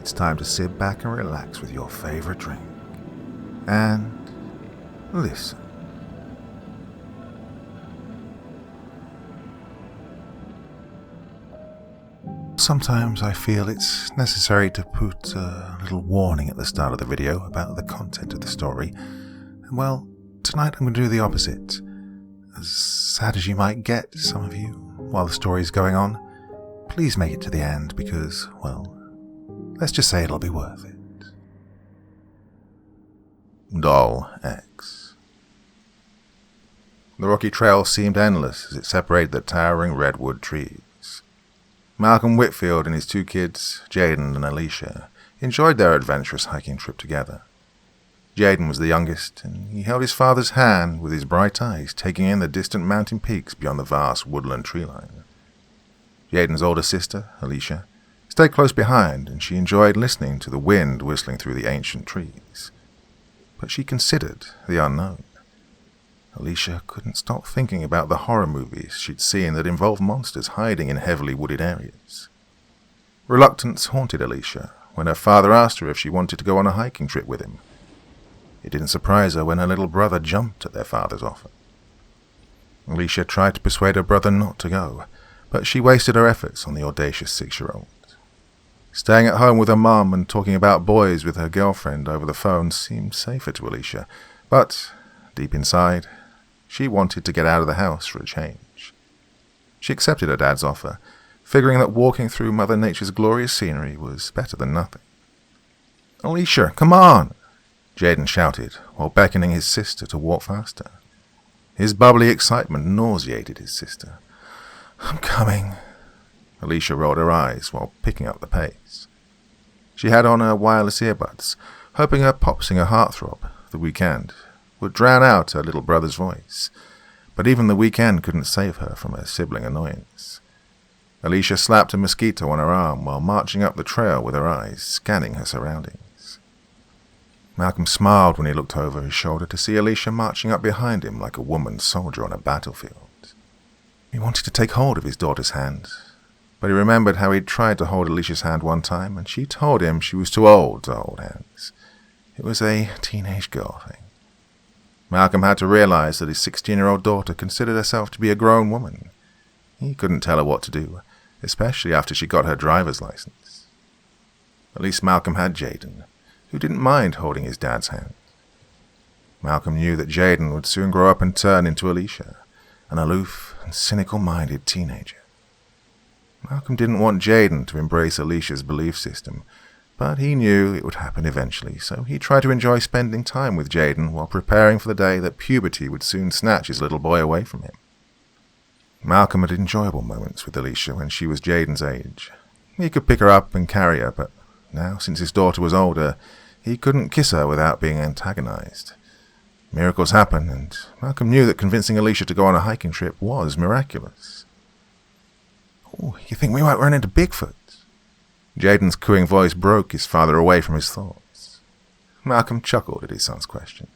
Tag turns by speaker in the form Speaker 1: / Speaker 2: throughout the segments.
Speaker 1: it's time to sit back and relax with your favorite drink. And listen. Sometimes I feel it's necessary to put a little warning at the start of the video about the content of the story. And well, tonight I'm going to do the opposite. As sad as you might get, some of you, while the story is going on, please make it to the end because, well, let's just say it'll be worth it. Doll X. The rocky trail seemed endless as it separated the towering redwood trees. Malcolm Whitfield and his two kids, Jayden and Alisha, enjoyed their adventurous hiking trip together. Jayden was the youngest, and he held his father's hand with his bright eyes taking in the distant mountain peaks beyond the vast woodland tree line. Jayden's older sister, Alisha, stayed close behind, and she enjoyed listening to the wind whistling through the ancient trees. But she considered the unknown. Alisha couldn't stop thinking about the horror movies she'd seen that involved monsters hiding in heavily wooded areas. Reluctance haunted Alisha when her father asked her if she wanted to go on a hiking trip with him. It didn't surprise her when her little brother jumped at their father's offer. Alisha tried to persuade her brother not to go, but she wasted her efforts on the audacious 6-year-old. Staying at home with her mum and talking about boys with her girlfriend over the phone seemed safer to Alisha, but deep inside, she wanted to get out of the house for a change. She accepted her dad's offer, figuring that walking through Mother Nature's glorious scenery was better than nothing. "Alisha, come on!" Jayden shouted, while beckoning his sister to walk faster. His bubbly excitement nauseated his sister. "I'm coming." Alisha rolled her eyes while picking up the pace. She had on her wireless earbuds, hoping her pop-singer heartthrob, The Weeknd, would drown out her little brother's voice, but even The Weeknd couldn't save her from her sibling annoyance. Alisha slapped a mosquito on her arm while marching up the trail with her eyes, scanning her surroundings. Malcolm smiled when he looked over his shoulder to see Alisha marching up behind him like a woman soldier on a battlefield. He wanted to take hold of his daughter's hand, but he remembered how he'd tried to hold Alicia's hand one time, and she told him she was too old to hold hands. It was a teenage girl thing. Malcolm had to realize that his 16-year-old daughter considered herself to be a grown woman. He couldn't tell her what to do, especially after she got her driver's license. At least Malcolm had Jayden, who didn't mind holding his dad's hand. Malcolm knew that Jayden would soon grow up and turn into Alisha, an aloof and cynical-minded teenager. Malcolm didn't want Jayden to embrace Alicia's belief system, but he knew it would happen eventually, so he tried to enjoy spending time with Jayden while preparing for the day that puberty would soon snatch his little boy away from him. Malcolm had enjoyable moments with Alisha when she was Jayden's age. He could pick her up and carry her, but now, since his daughter was older, he couldn't kiss her without being antagonized. Miracles happen, and Malcolm knew that convincing Alisha to go on a hiking trip was miraculous. "Oh, you think we might run into Bigfoot?" Jayden's cooing voice broke his father away from his thoughts. Malcolm chuckled at his son's question.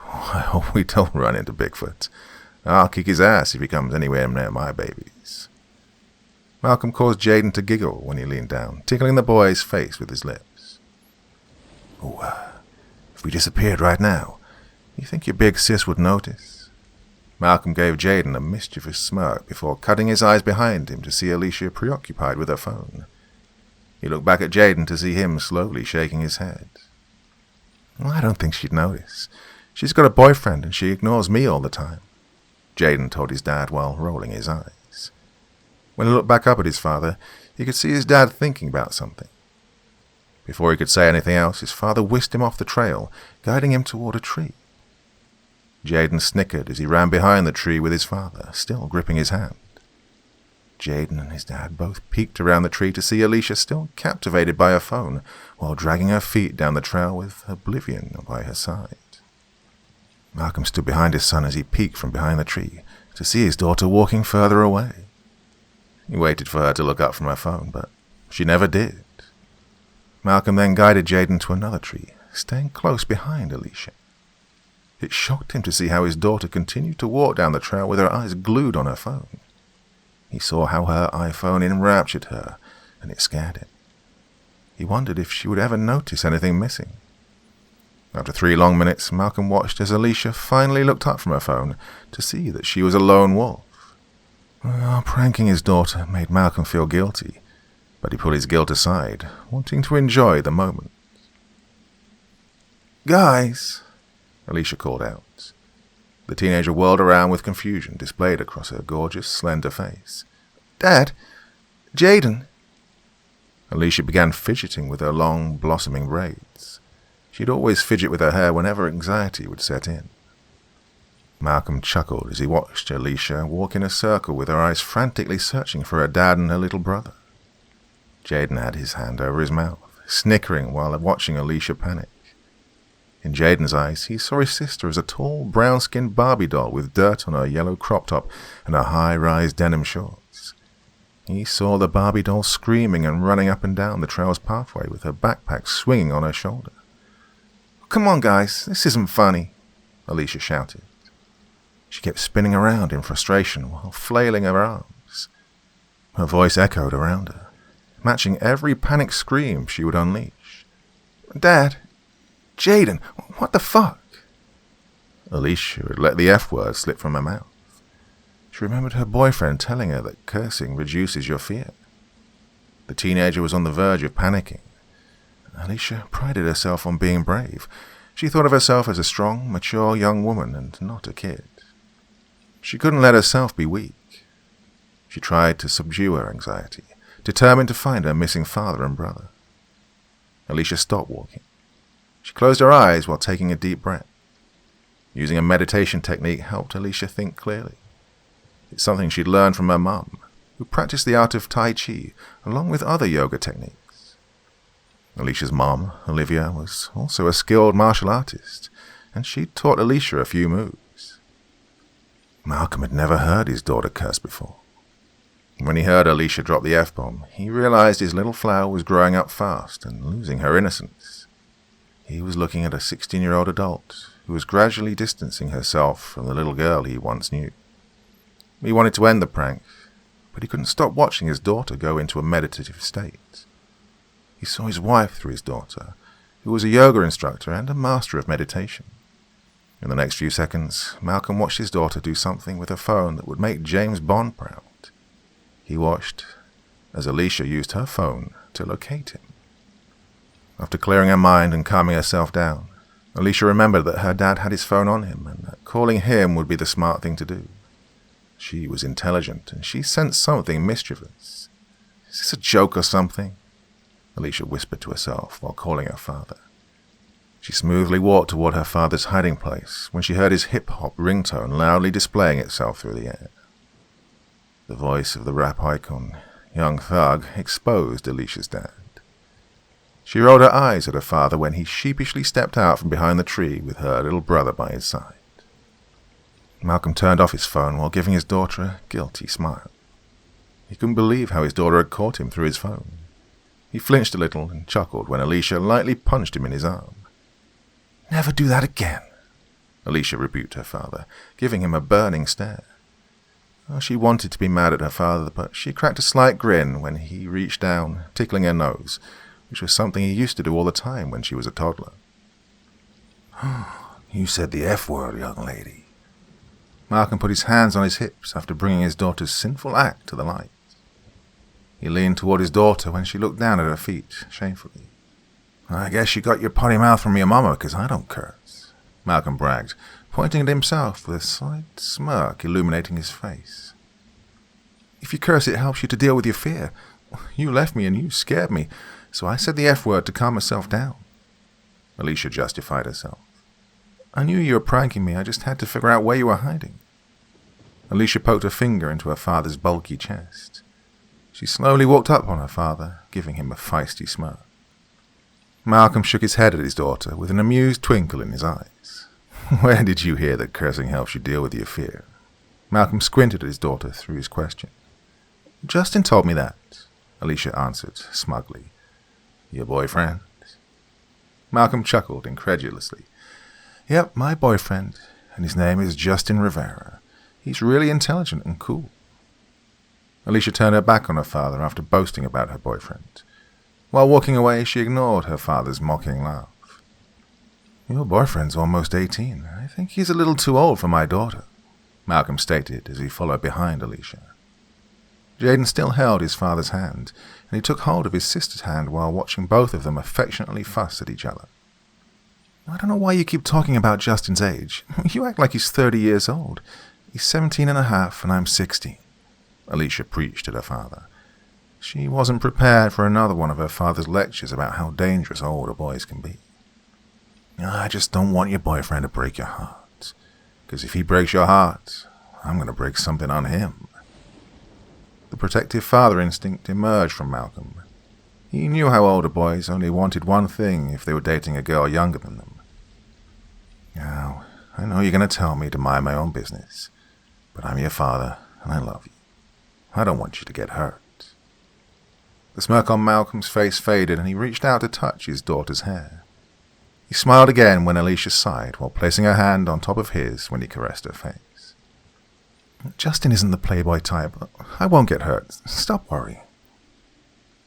Speaker 1: "Oh, I hope we don't run into Bigfoot. I'll kick his ass if he comes anywhere near my babies." Malcolm caused Jayden to giggle when he leaned down, tickling the boy's face with his lips. "Oh, if we disappeared right now, you think your big sis would notice?" Malcolm gave Jayden a mischievous smirk before cutting his eyes behind him to see Alisha preoccupied with her phone. He looked back at Jayden to see him slowly shaking his head. "Well, I don't think she'd notice. She's got a boyfriend and she ignores me all the time," Jayden told his dad while rolling his eyes. When he looked back up at his father, he could see his dad thinking about something. Before he could say anything else, his father whisked him off the trail, guiding him toward a tree. Jayden snickered as he ran behind the tree with his father, still gripping his hand. Jayden and his dad both peeked around the tree to see Alisha still captivated by her phone, while dragging her feet down the trail with oblivion by her side. Malcolm stood behind his son as he peeked from behind the tree to see his daughter walking further away. He waited for her to look up from her phone, but she never did. Malcolm then guided Jayden to another tree, staying close behind Alisha. It shocked him to see how his daughter continued to walk down the trail with her eyes glued on her phone. He saw how her iPhone enraptured her, and it scared him. He wondered if she would ever notice anything missing. After 3 long minutes, Malcolm watched as Alisha finally looked up from her phone to see that she was a lone wolf. Pranking his daughter made Malcolm feel guilty, but he put his guilt aside, wanting to enjoy the moment. "Guys," Alisha called out. The teenager whirled around with confusion displayed across her gorgeous, slender face. "Dad, Jayden." Alisha began fidgeting with her long, blossoming braids. She'd always fidget with her hair whenever anxiety would set in. Malcolm chuckled as he watched Alisha walk in a circle with her eyes frantically searching for her dad and her little brother. Jayden had his hand over his mouth, snickering while watching Alisha panic. In Jayden's eyes, he saw his sister as a tall, brown-skinned Barbie doll with dirt on her yellow crop top and her high-rise denim shorts. He saw the Barbie doll screaming and running up and down the trail's pathway with her backpack swinging on her shoulder. "Come on, guys, this isn't funny," Alisha shouted. She kept spinning around in frustration while flailing her arms. Her voice echoed around her, matching every panicked scream she would unleash. "Dad! Jayden! What the fuck?" Alisha had let the F-word slip from her mouth. She remembered her boyfriend telling her that cursing reduces your fear. The teenager was on the verge of panicking. Alisha prided herself on being brave. She thought of herself as a strong, mature young woman and not a kid. She couldn't let herself be weak. She tried to subdue her anxiety, determined to find her missing father and brother. Alisha stopped walking. She closed her eyes while taking a deep breath. Using a meditation technique helped Alisha think clearly. It's something she'd learned from her mum, who practiced the art of Tai Chi along with other yoga techniques. Alisha's mom, Olivia, was also a skilled martial artist, and she'd taught Alisha a few moves. Malcolm had never heard his daughter curse before. When he heard Alisha drop the F-bomb, he realized his little flower was growing up fast and losing her innocence. He was looking at a 16-year-old adult who was gradually distancing herself from the little girl he once knew. He wanted to end the prank, but he couldn't stop watching his daughter go into a meditative state. He saw his wife through his daughter, who was a yoga instructor and a master of meditation. In the next few seconds, Malcolm watched his daughter do something with her phone that would make James Bond proud. He watched as Alisha used her phone to locate him. After clearing her mind and calming herself down, Alisha remembered that her dad had his phone on him and that calling him would be the smart thing to do. She was intelligent, and she sensed something mischievous. "Is this a joke or something?" Alisha whispered to herself while calling her father. She smoothly walked toward her father's hiding place when she heard his hip-hop ringtone loudly displaying itself through the air. The voice of the rap icon, Young Thug, exposed Alisha's dad. She rolled her eyes at her father when he sheepishly stepped out from behind the tree with her little brother by his side. Malcolm turned off his phone while giving his daughter a guilty smile. He couldn't believe how his daughter had caught him through his phone. He flinched a little and chuckled when Alisha lightly punched him in his arm. "Never do that again," Alisha rebuked her father, giving him a burning stare. She wanted to be mad at her father, but she cracked a slight grin when he reached down, tickling her nose, which was something he used to do all the time when she was a toddler. "You said the F-word, young lady." Malcolm put his hands on his hips after bringing his daughter's sinful act to the light. He leaned toward his daughter when she looked down at her feet, shamefully. "I guess you got your potty mouth from your mama, 'cause I don't curse," Malcolm bragged, pointing at himself with a slight smirk illuminating his face. "If you curse, it helps you to deal with your fear. You left me and you scared me, so I said the F-word to calm myself down." Alisha justified herself. "I knew you were pranking me, I just had to figure out where you were hiding." Alisha poked her finger into her father's bulky chest. She slowly walked up on her father, giving him a feisty smirk. Malcolm shook his head at his daughter with an amused twinkle in his eyes. "Where did you hear that cursing helps you deal with your fear?" Malcolm squinted at his daughter through his question. "Justin told me that," Alisha answered smugly. "Your boyfriend?" Malcolm chuckled incredulously. "Yep, my boyfriend, and his name is Justin Rivera. He's really intelligent and cool." Alisha turned her back on her father after boasting about her boyfriend. While walking away, she ignored her father's mocking laugh. "Your boyfriend's almost 18. I think he's a little too old for my daughter," Malcolm stated as he followed behind Alisha. Jayden still held his father's hand, and he took hold of his sister's hand while watching both of them affectionately fuss at each other. "I don't know why you keep talking about Justin's age. You act like he's 30 years old. He's 17 and a half, and I'm 16, Alisha preached at her father. She wasn't prepared for another one of her father's lectures about how dangerous older boys can be. "I just don't want your boyfriend to break your heart, because if he breaks your heart, I'm going to break something on him." The protective father instinct emerged from Malcolm. He knew how older boys only wanted one thing if they were dating a girl younger than them. "Now, I know you're going to tell me to mind my own business, but I'm your father and I love you. I don't want you to get hurt." The smirk on Malcolm's face faded and he reached out to touch his daughter's hair. He smiled again when Alisha sighed while placing her hand on top of his when he caressed her face. "Justin isn't the playboy type. I won't get hurt. Stop worrying."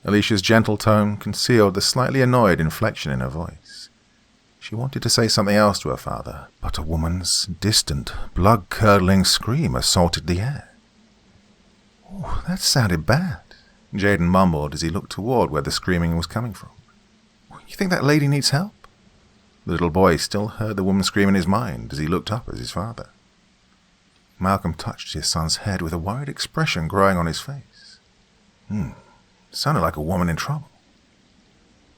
Speaker 1: Alicia's gentle tone concealed the slightly annoyed inflection in her voice. She wanted to say something else to her father, but a woman's distant, blood-curdling scream assaulted the air. "Oh, that sounded bad," Jayden mumbled as he looked toward where the screaming was coming from. "You think that lady needs help?" The little boy still heard the woman scream in his mind as he looked up at his father. Malcolm touched his son's head with a worried expression growing on his face. Sounded like a woman in trouble.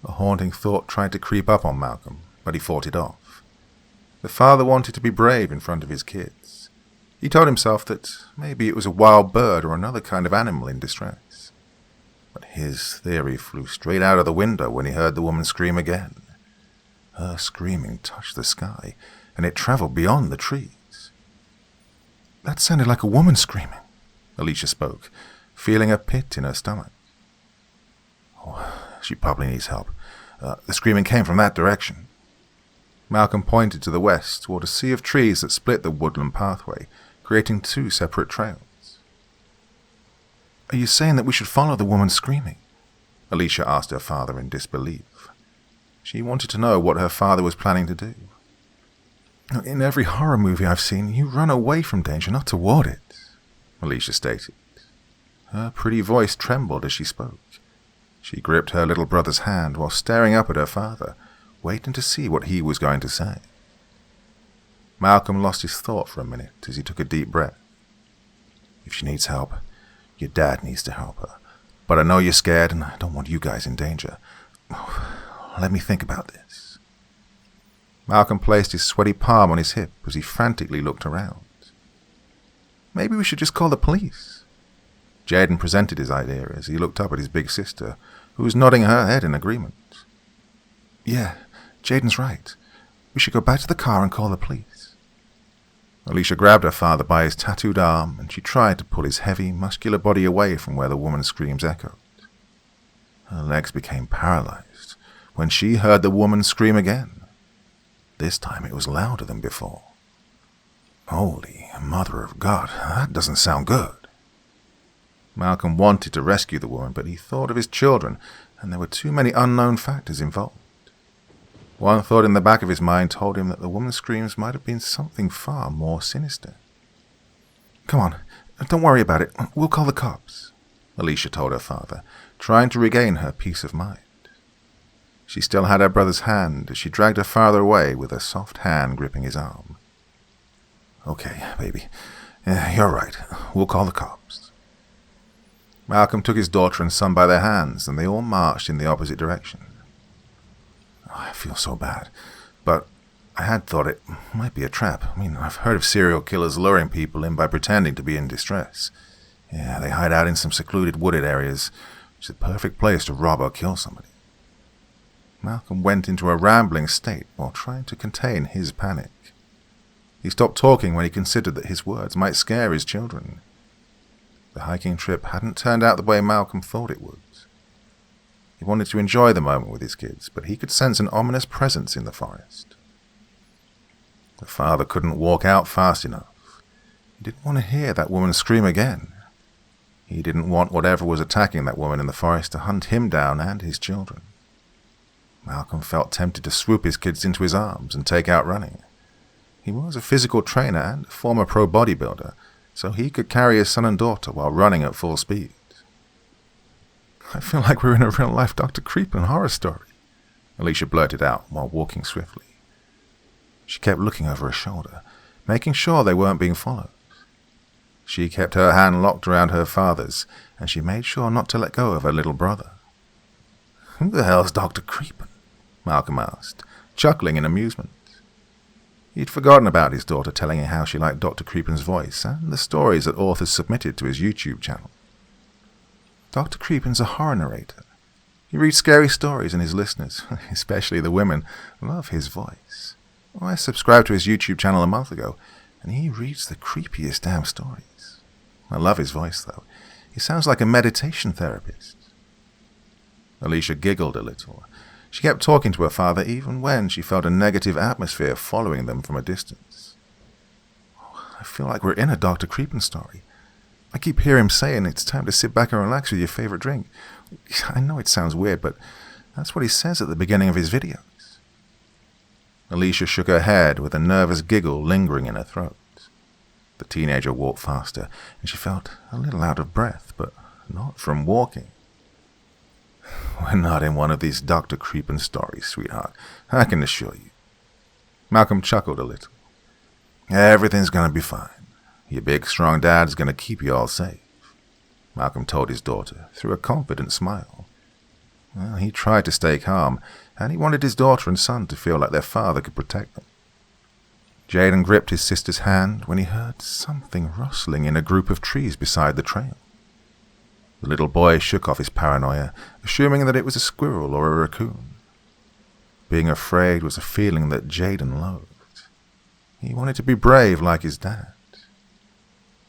Speaker 1: A haunting thought tried to creep up on Malcolm, but he fought it off. The father wanted to be brave in front of his kids. He told himself that maybe it was a wild bird or another kind of animal in distress. But his theory flew straight out of the window when he heard the woman scream again. Her screaming touched the sky, and it traveled beyond the trees. "That sounded like a woman screaming," Alisha spoke, feeling a pit in her stomach. "Oh, she probably needs help. The screaming came from that direction." Malcolm pointed to the west toward a sea of trees that split the woodland pathway, creating two separate trails. "Are you saying that we should follow the woman screaming?" Alisha asked her father in disbelief. She wanted to know what her father was planning to do. "In every horror movie I've seen, you run away from danger, not toward it," Alisha stated. Her pretty voice trembled as she spoke. She gripped her little brother's hand while staring up at her father, waiting to see what he was going to say. Malcolm lost his thought for a minute as he took a deep breath. "If she needs help, your dad needs to help her. But I know you're scared and I don't want you guys in danger. Let me think about this." Malcolm placed his sweaty palm on his hip as he frantically looked around. "Maybe we should just call the police." Jayden presented his idea as he looked up at his big sister, who was nodding her head in agreement. "Yeah, Jayden's right. We should go back to the car and call the police." Alisha grabbed her father by his tattooed arm and she tried to pull his heavy, muscular body away from where the woman's screams echoed. Her legs became paralyzed when she heard the woman scream again. This time it was louder than before. Holy Mother of God, that doesn't sound good. Malcolm wanted to rescue the woman, but he thought of his children, and there were too many unknown factors involved. One thought in the back of his mind told him that the woman's screams might have been something far more sinister. "Come on, don't worry about it. We'll call the cops," Alisha told her father, trying to regain her peace of mind. She still had her brother's hand as she dragged her father away with her soft hand gripping his arm. "Okay, baby. You're right. We'll call the cops." Malcolm took his daughter and son by their hands, and they all marched in the opposite direction. I feel so bad, but I had thought it might be a trap. I've heard of serial killers luring people in by pretending to be in distress. Yeah, they hide out in some secluded wooded areas, which is the perfect place to rob or kill somebody. Malcolm went into a rambling state while trying to contain his panic. He stopped talking when he considered that his words might scare his children. The hiking trip hadn't turned out the way Malcolm thought it would. He wanted to enjoy the moment with his kids, but he could sense an ominous presence in the forest. The father couldn't walk out fast enough. He didn't want to hear that woman scream again. He didn't want whatever was attacking that woman in the forest to hunt him down and his children. Malcolm felt tempted to swoop his kids into his arms and take out running. He was a physical trainer and a former pro bodybuilder, so he could carry his son and daughter while running at full speed. "I feel like we're in a real-life Dr. Creepen horror story," Alisha blurted out while walking swiftly. She kept looking over her shoulder, making sure they weren't being followed. She kept her hand locked around her father's, and she made sure not to let go of her little brother. "Who the hell's Dr. Creepen?" Malcolm asked, chuckling in amusement. He'd forgotten about his daughter telling him how she liked Dr. Creepen's voice and the stories that authors submitted to his YouTube channel. "Dr. Creepen's a horror narrator. He reads scary stories and his listeners, especially the women, love his voice. I subscribed to his YouTube channel a month ago, and he reads the creepiest damn stories. I love his voice, though. He sounds like a meditation therapist." Alisha giggled a little. She kept talking to her father even when she felt a negative atmosphere following them from a distance. "I feel like we're in a Dr. Creepen story. I keep hearing him saying it's time to sit back and relax with your favorite drink. I know it sounds weird, but that's what he says at the beginning of his videos." Alisha shook her head with a nervous giggle lingering in her throat. The teenager walked faster, and she felt a little out of breath, but not from walking. "We're not in one of these Dr. Creepen stories, sweetheart, I can assure you." Malcolm chuckled a little. "Everything's going to be fine. Your big, strong dad's going to keep you all safe," Malcolm told his daughter through a confident smile. Well, he tried to stay calm, and he wanted his daughter and son to feel like their father could protect them. Jayden gripped his sister's hand when he heard something rustling in a group of trees beside the trail. The little boy shook off his paranoia, assuming that it was a squirrel or a raccoon. Being afraid was a feeling that Jayden loathed. He wanted to be brave like his dad.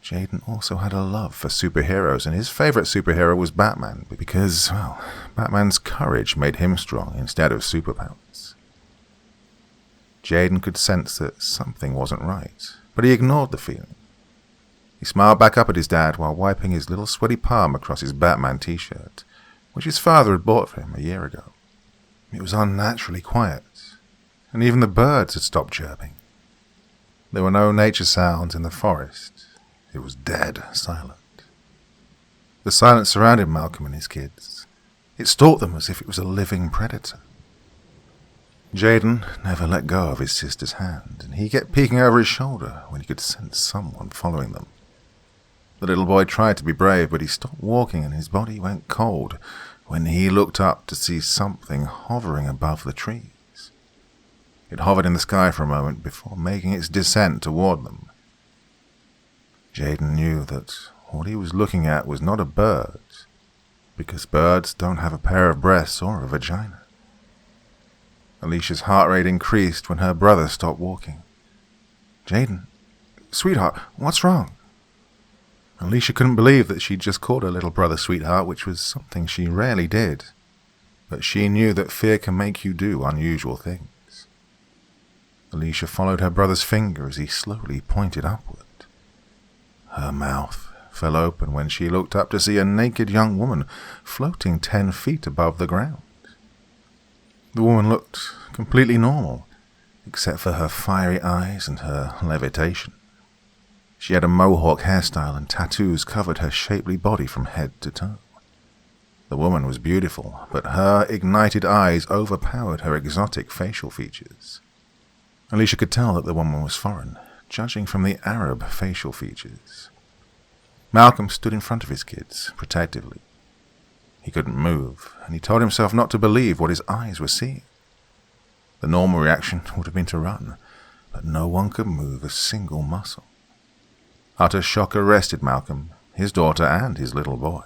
Speaker 1: Jayden also had a love for superheroes, and his favorite superhero was Batman, because, well, Batman's courage made him strong instead of superpowers. Jayden could sense that something wasn't right, but he ignored the feeling. He smiled back up at his dad while wiping his little sweaty palm across his Batman t-shirt, which his father had bought for him a year ago. It was unnaturally quiet, and even the birds had stopped chirping. There were no nature sounds in the forest. It was dead silent. The silence surrounded Malcolm and his kids. It stalked them as if it was a living predator. Jayden never let go of his sister's hand, and he kept peeking over his shoulder when he could sense someone following them. The little boy tried to be brave, but he stopped walking and his body went cold when he looked up to see something hovering above the trees. It hovered in the sky for a moment before making its descent toward them. Jayden knew that what he was looking at was not a bird, because birds don't have a pair of breasts or a vagina. Alicia's heart rate increased when her brother stopped walking. "Jayden, sweetheart, what's wrong?" Alisha couldn't believe that she'd just called her little brother sweetheart, which was something she rarely did, but she knew that fear can make you do unusual things. Alisha followed her brother's finger as he slowly pointed upward. Her mouth fell open when she looked up to see a naked young woman floating 10 feet above the ground. The woman looked completely normal, except for her fiery eyes and her levitation. She had a mohawk hairstyle and tattoos covered her shapely body from head to toe. The woman was beautiful, but her ignited eyes overpowered her exotic facial features. Alisha could tell that the woman was foreign, judging from the Arab facial features. Malcolm stood in front of his kids, protectively. He couldn't move, and he told himself not to believe what his eyes were seeing. The normal reaction would have been to run, but no one could move a single muscle. Utter shock arrested Malcolm, his daughter, and his little boy.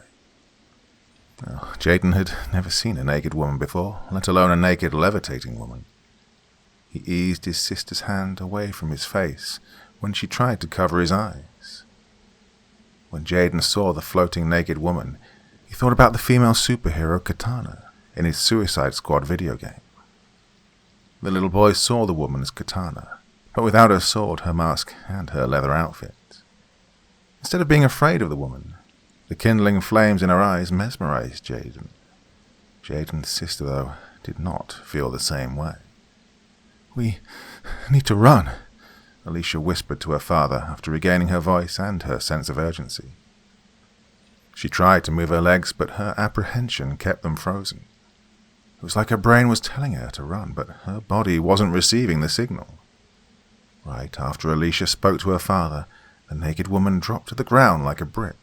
Speaker 1: Jayden had never seen a naked woman before, let alone a naked, levitating woman. He eased his sister's hand away from his face when she tried to cover his eyes. When Jayden saw the floating naked woman, he thought about the female superhero Katana in his Suicide Squad video game. The little boy saw the woman as Katana, but without her sword, her mask, and her leather outfit. Instead of being afraid of the woman, The kindling flames in her eyes mesmerized Jayden. Jayden's sister, though, did not feel the same way.
Speaker 2: "We need to run,"
Speaker 1: Alisha whispered to her father after regaining her voice and her sense of urgency. She tried to move her legs, but her apprehension kept them frozen. It was like her brain was telling her to run, but her body wasn't receiving the signal. Right after Alisha spoke to her father, the naked woman dropped to the ground like a brick.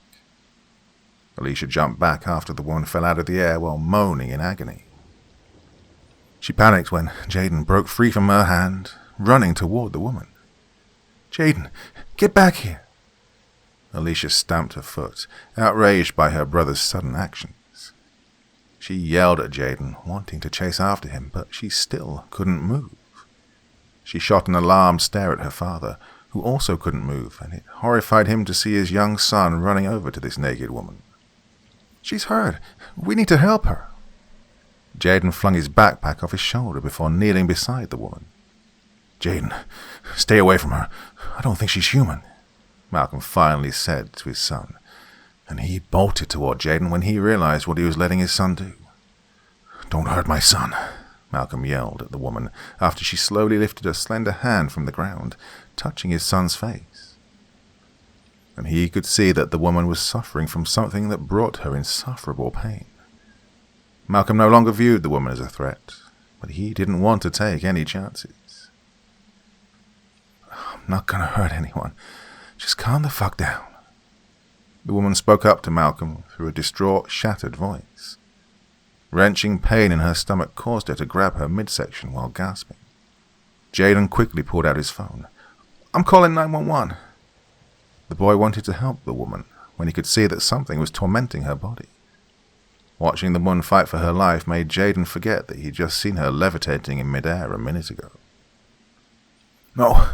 Speaker 1: Alisha jumped back after the woman fell out of the air while moaning in agony. She panicked when Jayden broke free from her hand, running toward the woman.
Speaker 2: "Jayden, get back here!"
Speaker 1: Alisha stamped her foot, outraged by her brother's sudden actions. She yelled at Jayden, wanting to chase after him, but she still couldn't move. She shot an alarmed stare at her father, who also couldn't move, and it horrified him to see his young son running over to this naked woman.
Speaker 2: "She's hurt. We need to help her."
Speaker 1: Jayden flung his backpack off his shoulder before kneeling beside the woman.
Speaker 2: "Jayden, stay away from her. I don't think she's human,"
Speaker 1: Malcolm finally said to his son, and he bolted toward Jayden when he realized what he was letting his son do.
Speaker 2: "Don't hurt my son,"
Speaker 1: Malcolm yelled at the woman after she slowly lifted a slender hand from the ground, touching his son's face. And he could see that the woman was suffering from something that brought her insufferable pain. Malcolm no longer viewed the woman as a threat, but he didn't want to take any chances.
Speaker 2: "I'm not gonna hurt anyone. Just calm the fuck down."
Speaker 1: The woman spoke up to Malcolm through a distraught, shattered voice. Wrenching pain in her stomach caused her to grab her midsection while gasping. Jayden quickly pulled out his phone.
Speaker 2: "I'm calling 911.
Speaker 1: The boy wanted to help the woman when he could see that something was tormenting her body. Watching the woman fight for her life made Jayden forget that he'd just seen her levitating in midair a minute ago.
Speaker 2: "No,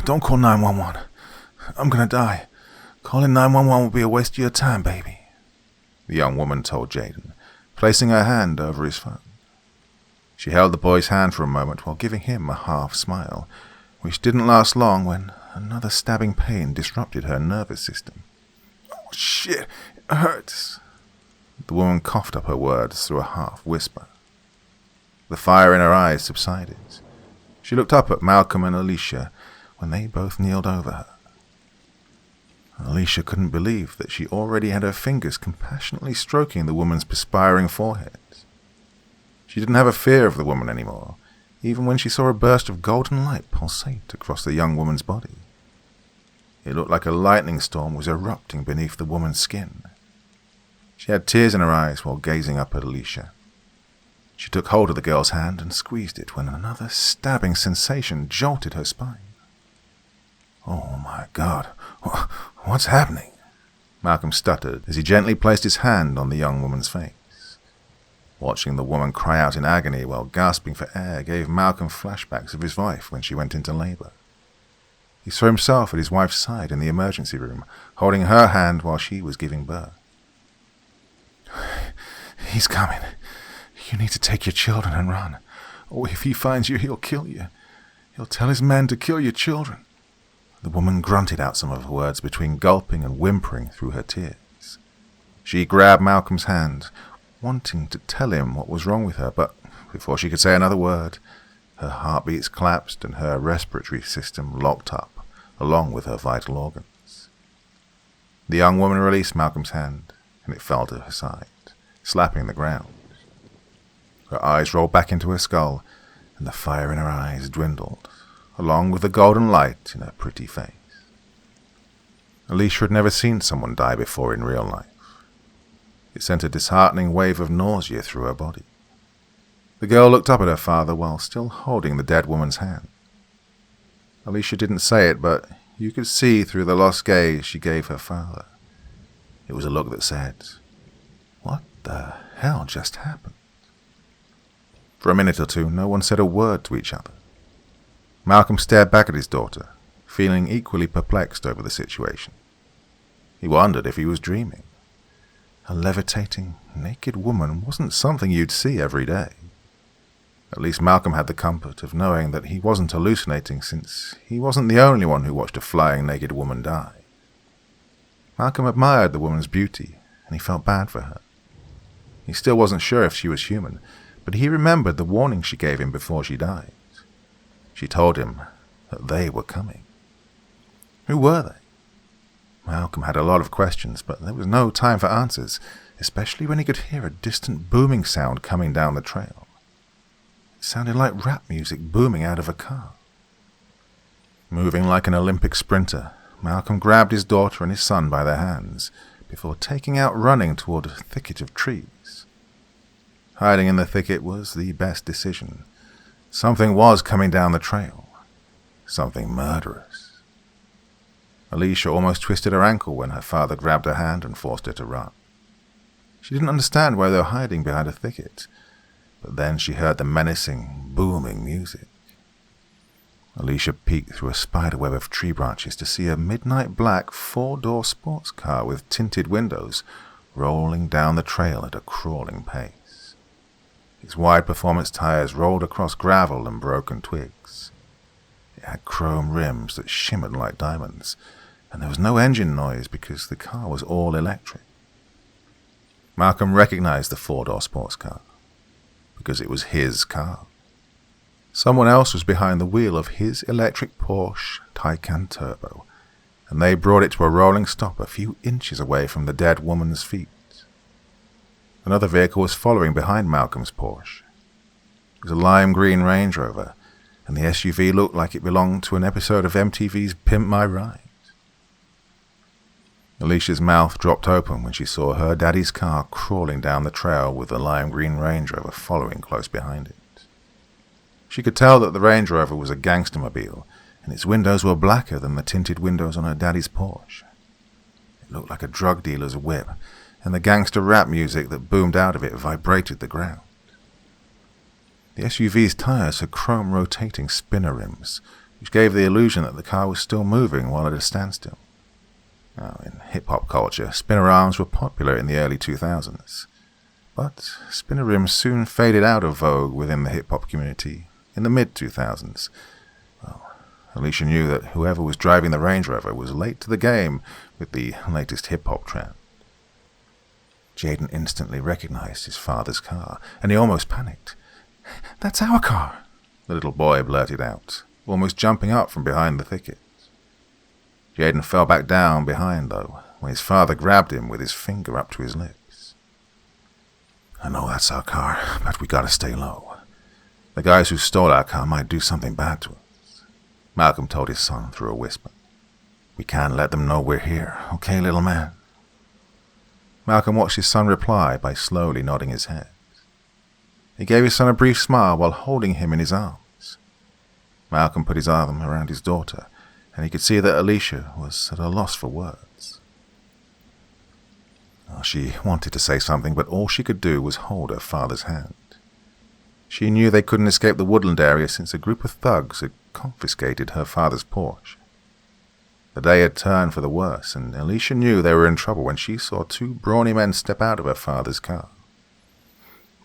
Speaker 2: don't call 911. I'm gonna die. Calling 911 will be a waste of your time, baby,"
Speaker 1: the young woman told Jayden, placing her hand over his phone. She held the boy's hand for a moment while giving him a half smile, which didn't last long when another stabbing pain disrupted her nervous system.
Speaker 2: "Oh, shit, it hurts."
Speaker 1: The woman coughed up her words through a half whisper. The fire in her eyes subsided. She looked up at Malcolm and Alisha when they both kneeled over her. Alisha couldn't believe that she already had her fingers compassionately stroking the woman's perspiring forehead. She didn't have a fear of the woman anymore, even when she saw a burst of golden light pulsate across the young woman's body. It looked like a lightning storm was erupting beneath the woman's skin. She had tears in her eyes while gazing up at Alisha. She took hold of the girl's hand and squeezed it when another stabbing sensation jolted her spine.
Speaker 2: "Oh my God, what's happening?"
Speaker 1: Malcolm stuttered as he gently placed his hand on the young woman's face. Watching the woman cry out in agony while gasping for air gave Malcolm flashbacks of his wife when she went into labor. He saw himself at his wife's side in the emergency room, holding her hand while she was giving birth.
Speaker 2: "He's coming. You need to take your children and run. Or if he finds you, he'll kill you. He'll tell his men to kill your children."
Speaker 1: The woman grunted out some of her words between gulping and whimpering through her tears. She grabbed Malcolm's hand, wanting to tell him what was wrong with her, but before she could say another word, her heartbeats collapsed and her respiratory system locked up, along with her vital organs. The young woman released Malcolm's hand, and it fell to her side, slapping the ground. Her eyes rolled back into her skull, and the fire in her eyes dwindled, along with the golden light in her pretty face. Alisha had never seen someone die before in real life. It sent a disheartening wave of nausea through her body. The girl looked up at her father while still holding the dead woman's hand. Alisha didn't say it, but you could see through the lost gaze she gave her father. It was a look that said, "What the hell just happened?" For a minute or two, no one said a word to each other. Malcolm stared back at his daughter, feeling equally perplexed over the situation. He wondered if he was dreaming. A levitating, naked woman wasn't something you'd see every day. At least Malcolm had the comfort of knowing that he wasn't hallucinating, since he wasn't the only one who watched a flying naked woman die. Malcolm admired the woman's beauty and he felt bad for her. He still wasn't sure if she was human, but he remembered the warning she gave him before she died. She told him that they were coming. Who were they? Malcolm had a lot of questions, but there was no time for answers, especially when he could hear a distant booming sound coming down the trail. It sounded like rap music booming out of a car. Moving like an Olympic sprinter, Malcolm grabbed his daughter and his son by their hands before taking out running toward a thicket of trees. Hiding in the thicket was the best decision. Something was coming down the trail. Something murderous. Alisha almost twisted her ankle when her father grabbed her hand and forced her to run. She didn't understand why they were hiding behind a thicket, but then she heard the menacing, booming music. Alisha peeked through a spiderweb of tree branches to see a midnight black four-door sports car with tinted windows rolling down the trail at a crawling pace. Its wide performance tires rolled across gravel and broken twigs. It had chrome rims that shimmered like diamonds, and there was no engine noise because the car was all electric. Malcolm recognized the four-door sports car because it was his car. Someone else was behind the wheel of his electric Porsche Taycan Turbo, and they brought it to a rolling stop a few inches away from the dead woman's feet. Another vehicle was following behind Malcolm's Porsche. It was a lime green Range Rover, and the SUV looked like it belonged to an episode of MTV's Pimp My Ride. Alicia's mouth dropped open when she saw her daddy's car crawling down the trail with the lime green Range Rover following close behind it. She could tell that the Range Rover was a gangstermobile, and its windows were blacker than the tinted windows on her daddy's Porsche. It looked like a drug dealer's whip, and the gangster rap music that boomed out of it vibrated the ground. The SUV's tires had chrome-rotating spinner rims, which gave the illusion that the car was still moving while at a standstill. In hip-hop culture, spinner arms were popular in the early 2000s, but spinner rims soon faded out of vogue within the hip-hop community in the mid-2000s. Well, Alisha knew that whoever was driving the Range Rover was late to the game with the latest hip-hop trend. Jayden instantly recognized his father's car, and he almost panicked. "That's our car," the little boy blurted out, almost jumping up from behind the thicket. Jayden fell back down behind, though, when his father grabbed him with his finger up to his lips. "I know that's our car, but we gotta stay low. The guys who stole our car might do something bad to us," Malcolm told his son through a whisper. "We can't let them know we're here, okay, little man?" Malcolm watched his son reply by slowly nodding his head. He gave his son a brief smile while holding him in his arms. Malcolm put his arm around his daughter, and he could see that Alisha was at a loss for words. She wanted to say something, but all she could do was hold her father's hand. She knew they couldn't escape the woodland area since a group of thugs had confiscated her father's Porsche. The day had turned for the worse, and Alisha knew they were in trouble when she saw two brawny men step out of her father's car.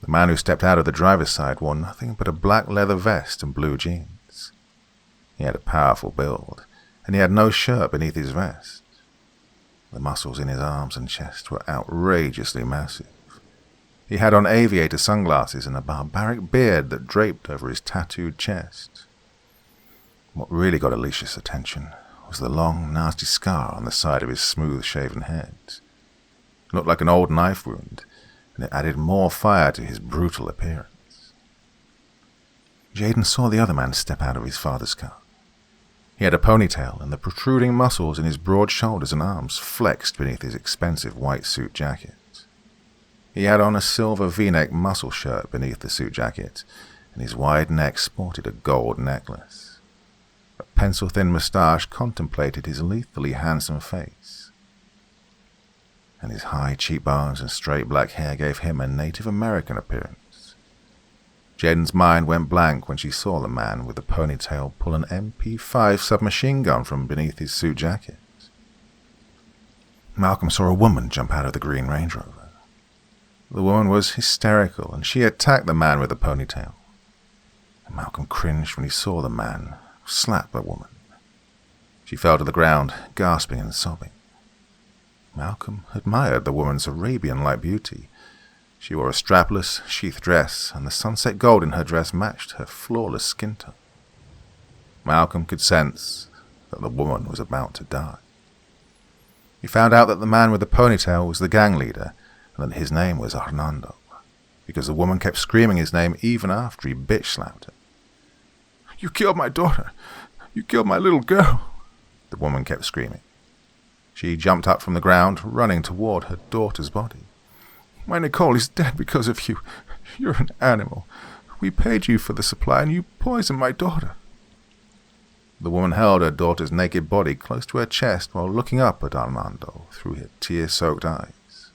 Speaker 1: The man who stepped out of the driver's side wore nothing but a black leather vest and blue jeans. He had a powerful build, and he had no shirt beneath his vest. The muscles in his arms and chest were outrageously massive. He had on aviator sunglasses and a barbaric beard that draped over his tattooed chest. What really got Alicia's attention was the long, nasty scar on the side of his smooth-shaven head. It looked like an old knife wound, and it added more fire to his brutal appearance. Jayden saw the other man step out of his father's car. He had a ponytail, and the protruding muscles in his broad shoulders and arms flexed beneath his expensive white suit jacket. He had on a silver V-neck muscle shirt beneath the suit jacket, and his wide neck sported a gold necklace. A pencil-thin moustache contemplated his lethally handsome face, and his high cheekbones and straight black hair gave him a Native American appearance. Jayden's mind went blank when she saw the man with the ponytail pull an MP5 submachine gun from beneath his suit jacket. Malcolm saw a woman jump out of the green Range Rover. The woman was hysterical, and she attacked the man with the ponytail. And Malcolm cringed when he saw the man slap the woman. She fell to the ground, gasping and sobbing. Malcolm admired the woman's Arabian-like beauty. She wore a strapless, sheath dress, and the sunset gold in her dress matched her flawless skin tone. Malcolm could sense that the woman was about to die. He found out that the man with the ponytail was the gang leader, and that his name was Hernando, because the woman kept screaming his name even after he bitch-slapped her. "You killed my daughter! You killed my little girl!" the woman kept screaming. She jumped up from the ground, running toward her daughter's body. "My Nicole is dead because of you. You're an animal. We paid you for the supply and you poisoned my daughter." The woman held her daughter's naked body close to her chest while looking up at Armando through her tear-soaked eyes.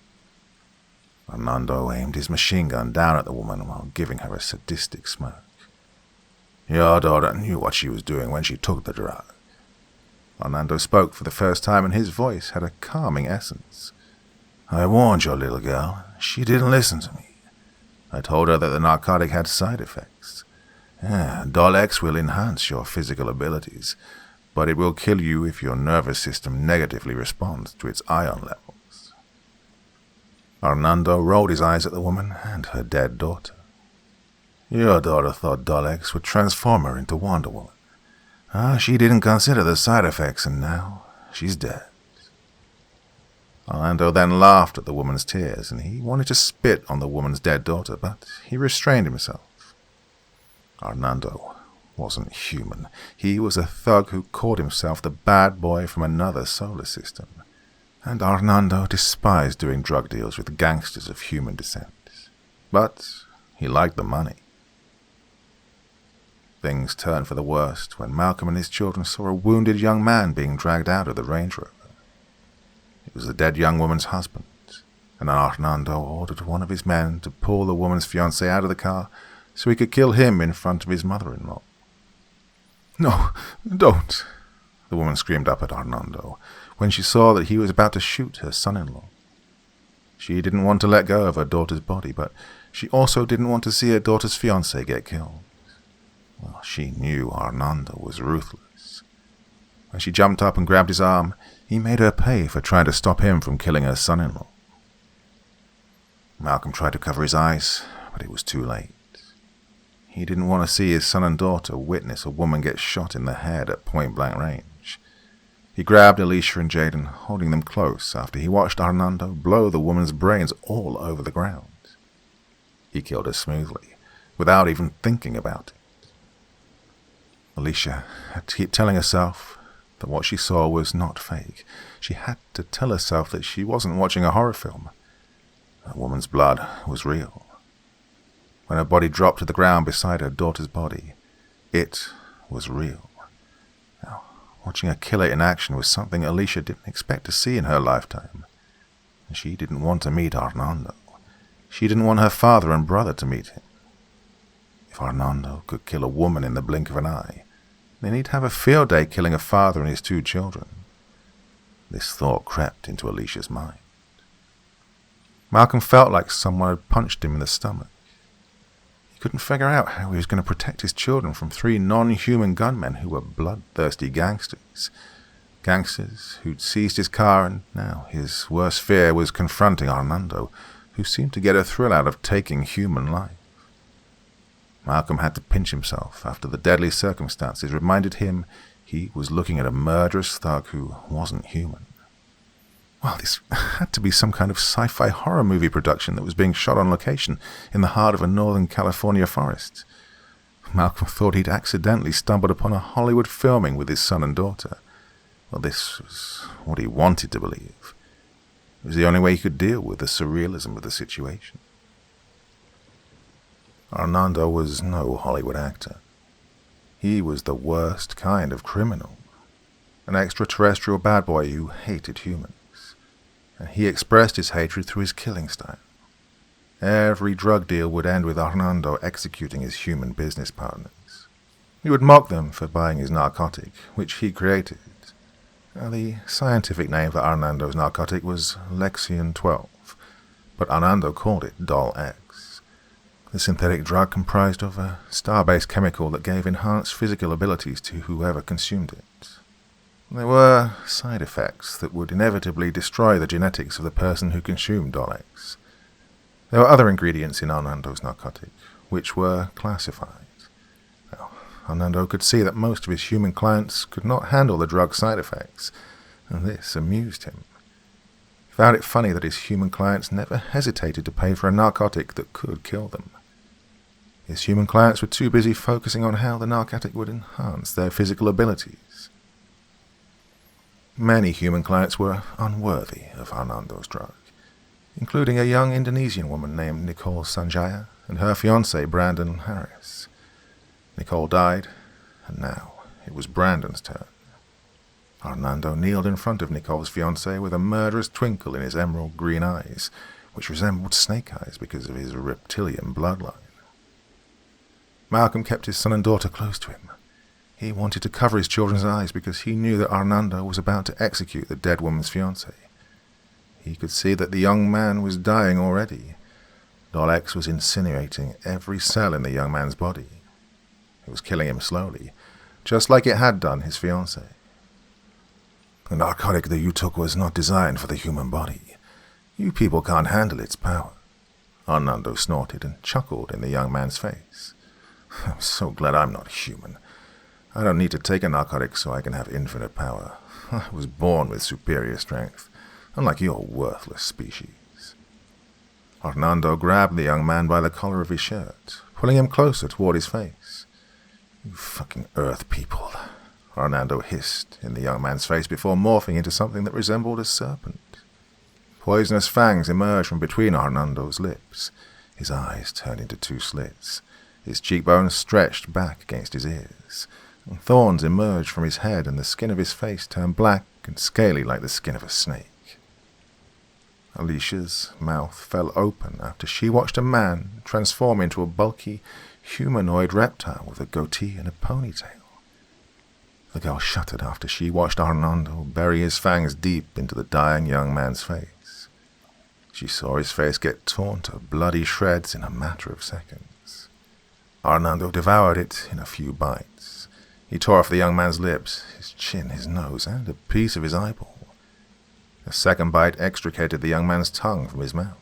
Speaker 1: Armando aimed his machine gun down at the woman while giving her a sadistic smirk. "Your daughter knew what she was doing when she took the drug." Armando spoke for the first time, and his voice had a calming essence. "I warned your little girl. She didn't listen to me. I told her that the narcotic had side effects. Doll X will enhance your physical abilities, but it will kill you if your nervous system negatively responds to its ion levels." Armando rolled his eyes at the woman and her dead daughter. "Your daughter thought Doll X would transform her into Wonder Woman. She didn't consider the side effects, and now she's dead." Orlando then laughed at the woman's tears, and he wanted to spit on the woman's dead daughter, but he restrained himself. Armando wasn't human. He was a thug who called himself the bad boy from another solar system, and Armando despised doing drug deals with gangsters of human descent. But he liked the money. Things turned for the worst when Malcolm and his children saw a wounded young man being dragged out of the Range Rover. It was the dead young woman's husband, and Armando ordered one of his men to pull the woman's fiancé out of the car so he could kill him in front of his mother-in-law. "No, don't!" the woman screamed up at Armando when she saw that he was about to shoot her son-in-law. She didn't want to let go of her daughter's body, but she also didn't want to see her daughter's fiancé get killed. Well, she knew Armando was ruthless. When she jumped up and grabbed his arm, he made her pay for trying to stop him from killing her son-in-law. Malcolm tried to cover his eyes, but it was too late. He didn't want to see his son and daughter witness a woman get shot in the head at point-blank range. He grabbed Alisha and Jayden, holding them close after he watched Armando blow the woman's brains all over the ground. He killed her smoothly, without even thinking about it. Alisha had to keep telling herself that what she saw was not fake. She had to tell herself that she wasn't watching a horror film. That woman's blood was real. When her body dropped to the ground beside her daughter's body, it was real. Now, watching a killer in action was something Alisha didn't expect to see in her lifetime. And she didn't want to meet Armando. She didn't want her father and brother to meet him. If Armando could kill a woman in the blink of an eye, then he'd have a field day killing a father and his 2 children. This thought crept into Alicia's mind. Malcolm felt like someone had punched him in the stomach. He couldn't figure out how he was going to protect his children from 3 non-human gunmen who were bloodthirsty gangsters. Gangsters who'd seized his car, and now his worst fear was confronting Armando, who seemed to get a thrill out of taking human life. Malcolm had to pinch himself after the deadly circumstances reminded him he was looking at a murderous thug who wasn't human. Well, this had to be some kind of sci-fi horror movie production that was being shot on location in the heart of a Northern California forest. Malcolm thought he'd accidentally stumbled upon a Hollywood filming with his son and daughter. Well, this was what he wanted to believe. It was the only way he could deal with the surrealism of the situation. Armando was no Hollywood actor. He was the worst kind of criminal. An extraterrestrial bad boy who hated humans. And he expressed his hatred through his killing style. Every drug deal would end with Armando executing his human business partners. He would mock them for buying his narcotic, which he created. The scientific name for Armando's narcotic was Lexion 12, but Armando called it Doll X. The synthetic drug comprised of a star-based chemical that gave enhanced physical abilities to whoever consumed it. There were side effects that would inevitably destroy the genetics of the person who consumed Dolex. There were other ingredients in Arnando's narcotic, which were classified. Well, Arnando could see that most of his human clients could not handle the drug's side effects, and this amused him. He found it funny that his human clients never hesitated to pay for a narcotic that could kill them. His human clients were too busy focusing on how the narcotic would enhance their physical abilities. Many human clients were unworthy of Arnando's drug, including a young Indonesian woman named Nicole Sanjaya and her fiancé Brandon Harris. Nicole died, and now it was Brandon's turn. Arnando kneeled in front of Nicole's fiancé with a murderous twinkle in his emerald green eyes, which resembled snake eyes because of his reptilian bloodline. Malcolm kept his son and daughter close to him. He wanted to cover his children's eyes because he knew that Arnando was about to execute the dead woman's fiancé. He could see that the young man was dying already. Dolex was incinerating every cell in the young man's body. It was killing him slowly, just like it had done his fiancé. The narcotic that you took was not designed for the human body. You people can't handle its power. Arnando snorted and chuckled in the young man's face. I'm so glad I'm not human. I don't need to take a narcotic so I can have infinite power. I was born with superior strength, unlike your worthless species. Arnando grabbed the young man by the collar of his shirt, pulling him closer toward his face. You fucking Earth people, Arnando hissed in the young man's face before morphing into something that resembled a serpent. Poisonous fangs emerged from between Arnando's lips. His eyes turned into two slits. His cheekbones stretched back against his ears. Thorns emerged from his head, and the skin of his face turned black and scaly like the skin of a snake. Alisha's mouth fell open after she watched a man transform into a bulky, humanoid reptile with a goatee and a ponytail. The girl shuddered after she watched Arnando bury his fangs deep into the dying young man's face. She saw his face get torn to bloody shreds in a matter of seconds. Arnando devoured it in a few bites. He tore off the young man's lips, his chin, his nose, and a piece of his eyeball. A second bite extricated the young man's tongue from his mouth.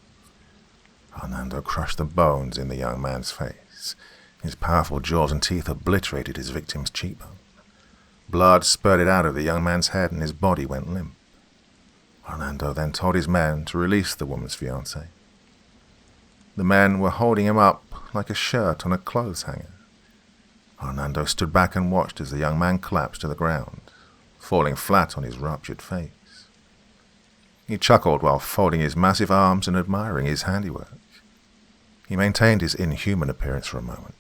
Speaker 1: Arnando crushed the bones in the young man's face. His powerful jaws and teeth obliterated his victim's cheekbone. Blood spurted out of the young man's head and his body went limp. Arnando then told his men to release the woman's fiancé. The men were holding him up like a shirt on a clothes hanger. Arnando stood back and watched as the young man collapsed to the ground, falling flat on his ruptured face. He chuckled while folding his massive arms and admiring his handiwork. He maintained his inhuman appearance for a moment,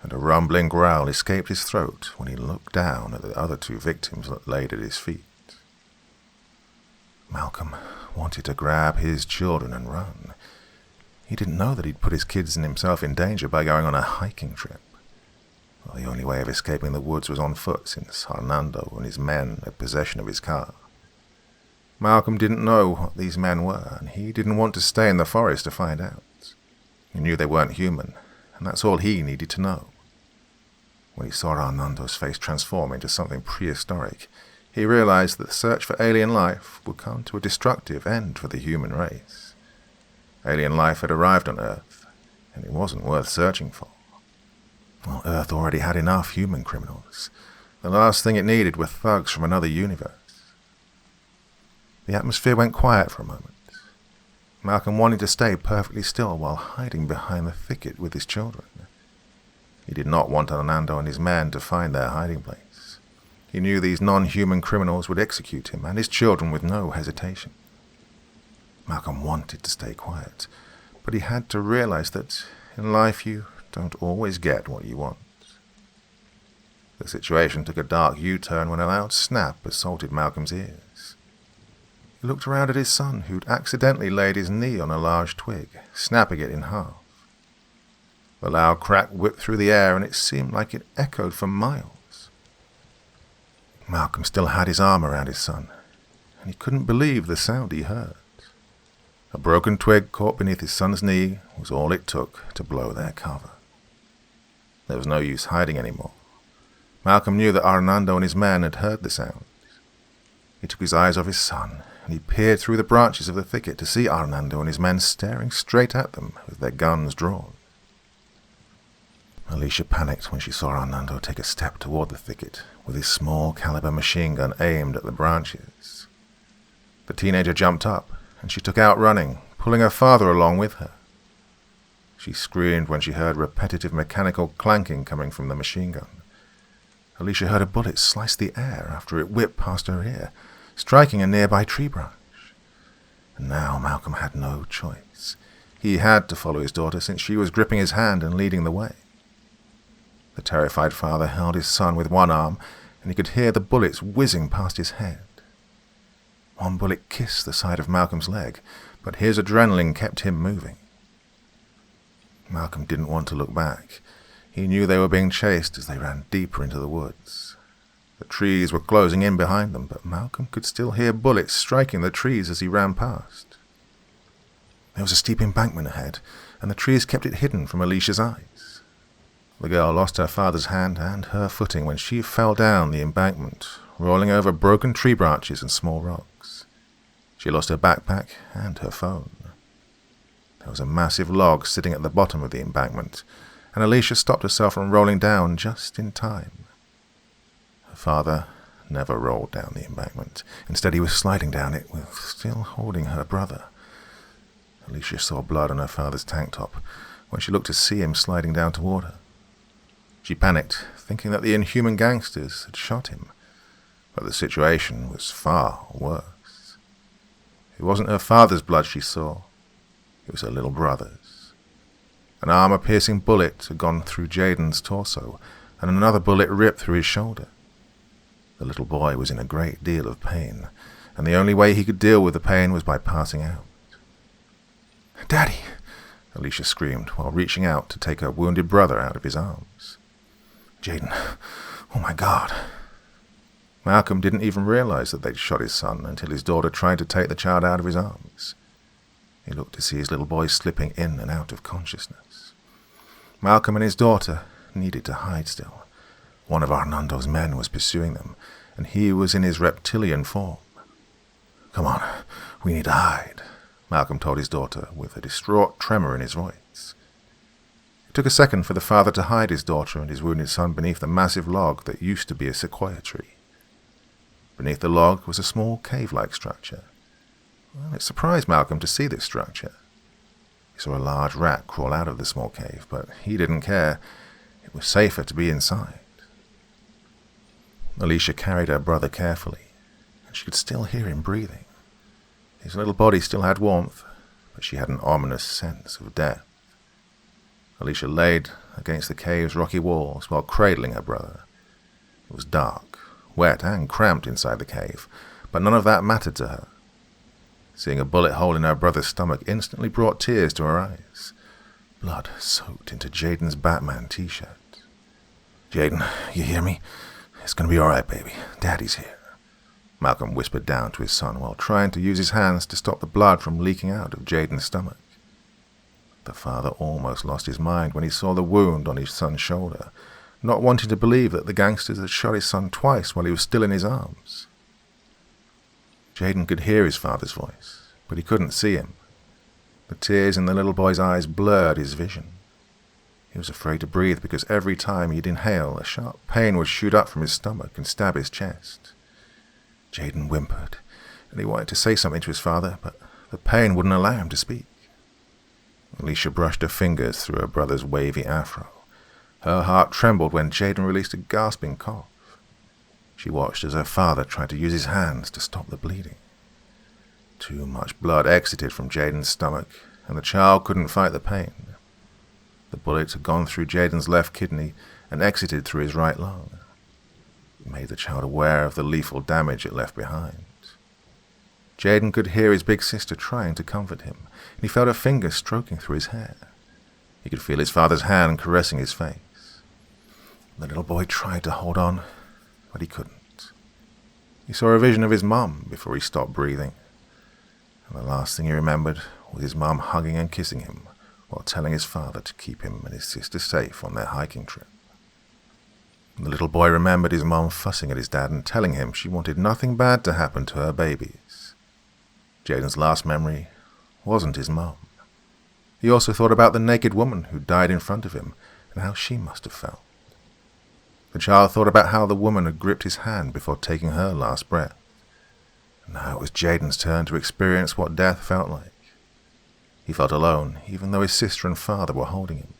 Speaker 1: and a rumbling growl escaped his throat when he looked down at the other two victims that laid at his feet. Malcolm wanted to grab his children and run. He didn't know that he'd put his kids and himself in danger by going on a hiking trip. Well, the only way of escaping the woods was on foot, since Arnando and his men had possession of his car. Malcolm didn't know what these men were, and he didn't want to stay in the forest to find out. He knew they weren't human, and that's all he needed to know. When he saw Arnando's face transform into something prehistoric, he realized that the search for alien life would come to a destructive end for the human race. Alien life had arrived on Earth, and it wasn't worth searching for. Well, Earth already had enough human criminals. The last thing it needed were thugs from another universe. The atmosphere went quiet for a moment. Malcolm wanted to stay perfectly still while hiding behind the thicket with his children. He did not want Arnando and his men to find their hiding place. He knew these non-human criminals would execute him and his children with no hesitation. Malcolm wanted to stay quiet, but he had to realize that in life you don't always get what you want. The situation took a dark U-turn when a loud snap assaulted Malcolm's ears. He looked around at his son, who'd accidentally laid his knee on a large twig, snapping it in half. The loud crack whipped through the air, and it seemed like it echoed for miles. Malcolm still had his arm around his son, and he couldn't believe the sound he heard. A broken twig caught beneath his son's knee was all it took to blow their cover. There was no use hiding anymore. Malcolm knew that Arnando and his men had heard the sound. He took his eyes off his son, and he peered through the branches of the thicket to see Hernando and his men staring straight at them with their guns drawn. Alisha panicked when she saw Hernando take a step toward the thicket with his small-caliber machine gun aimed at the branches. The teenager jumped up, and she took out running, pulling her father along with her. She screamed when she heard repetitive mechanical clanking coming from the machine gun. Alisha heard a bullet slice the air after it whipped past her ear, striking a nearby tree branch. And now Malcolm had no choice. He had to follow his daughter since she was gripping his hand and leading the way. The terrified father held his son with one arm, and he could hear the bullets whizzing past his head. One bullet kissed the side of Malcolm's leg, but his adrenaline kept him moving. Malcolm didn't want to look back. He knew they were being chased as they ran deeper into the woods. The trees were closing in behind them, but Malcolm could still hear bullets striking the trees as he ran past. There was a steep embankment ahead, and the trees kept it hidden from Alicia's eyes. The girl lost her father's hand and her footing when she fell down the embankment, rolling over broken tree branches and small rocks. She lost her backpack and her phone. There was a massive log sitting at the bottom of the embankment, and Alisha stopped herself from rolling down just in time. Her father never rolled down the embankment. Instead, he was sliding down it, with still holding her brother. Alisha saw blood on her father's tank top when she looked to see him sliding down toward her. She panicked, thinking that the inhuman gangsters had shot him, but the situation was far worse. It wasn't her father's blood she saw. It was her little brother's. An armor-piercing bullet had gone through Jayden's torso, and another bullet ripped through his shoulder. The little boy was in a great deal of pain, and the only way he could deal with the pain was by passing out. "Daddy!" Alisha screamed while reaching out to take her wounded brother out of his arms. "Jayden, oh my God!" Malcolm didn't even realize that they'd shot his son until his daughter tried to take the child out of his arms. He looked to see his little boy slipping in and out of consciousness. Malcolm and his daughter needed to hide still. One of Hernando's men was pursuing them, and he was in his reptilian form. "Come on, we need to hide," Malcolm told his daughter with a distraught tremor in his voice. It took a second for the father to hide his daughter and his wounded son beneath the massive log that used to be a sequoia tree. Beneath the log was a small cave-like structure. Well, it surprised Malcolm to see this structure. He saw a large rat crawl out of the small cave, but he didn't care. It was safer to be inside. Alisha carried her brother carefully, and she could still hear him breathing. His little body still had warmth, but she had an ominous sense of death. Alisha laid against the cave's rocky walls while cradling her brother. It was dark, wet, and cramped inside the cave, but none of that mattered to her. Seeing a bullet hole in her brother's stomach instantly brought tears to her eyes. Blood soaked into Jayden's Batman t-shirt. "Jayden, you hear me? It's gonna be all right, baby. Daddy's here," Malcolm whispered down to his son while trying to use his hands to stop the blood from leaking out of Jayden's stomach. The father almost lost his mind when he saw the wound on his son's shoulder, not wanting to believe that the gangsters had shot his son twice while he was still in his arms. Jayden could hear his father's voice, but he couldn't see him. The tears in the little boy's eyes blurred his vision. He was afraid to breathe because every time he'd inhale, a sharp pain would shoot up from his stomach and stab his chest. Jayden whimpered, and he wanted to say something to his father, but the pain wouldn't allow him to speak. Alisha brushed her fingers through her brother's wavy afro. Her heart trembled when Jayden released a gasping cough. She watched as her father tried to use his hands to stop the bleeding. Too much blood exited from Jayden's stomach, and the child couldn't fight the pain. The bullet had gone through Jayden's left kidney and exited through his right lung. It made the child aware of the lethal damage it left behind. Jayden could hear his big sister trying to comfort him, and he felt her fingers stroking through his hair. He could feel his father's hand caressing his face. The little boy tried to hold on, but he couldn't. He saw a vision of his mum before he stopped breathing, and the last thing he remembered was his mum hugging and kissing him while telling his father to keep him and his sister safe on their hiking trip. The little boy remembered his mom fussing at his dad and telling him she wanted nothing bad to happen to her babies. Jayden's last memory wasn't his mom. He also thought about the naked woman who died in front of him and how she must have felt. The child thought about how the woman had gripped his hand before taking her last breath. And now it was Jayden's turn to experience what death felt like. He felt alone, even though his sister and father were holding him.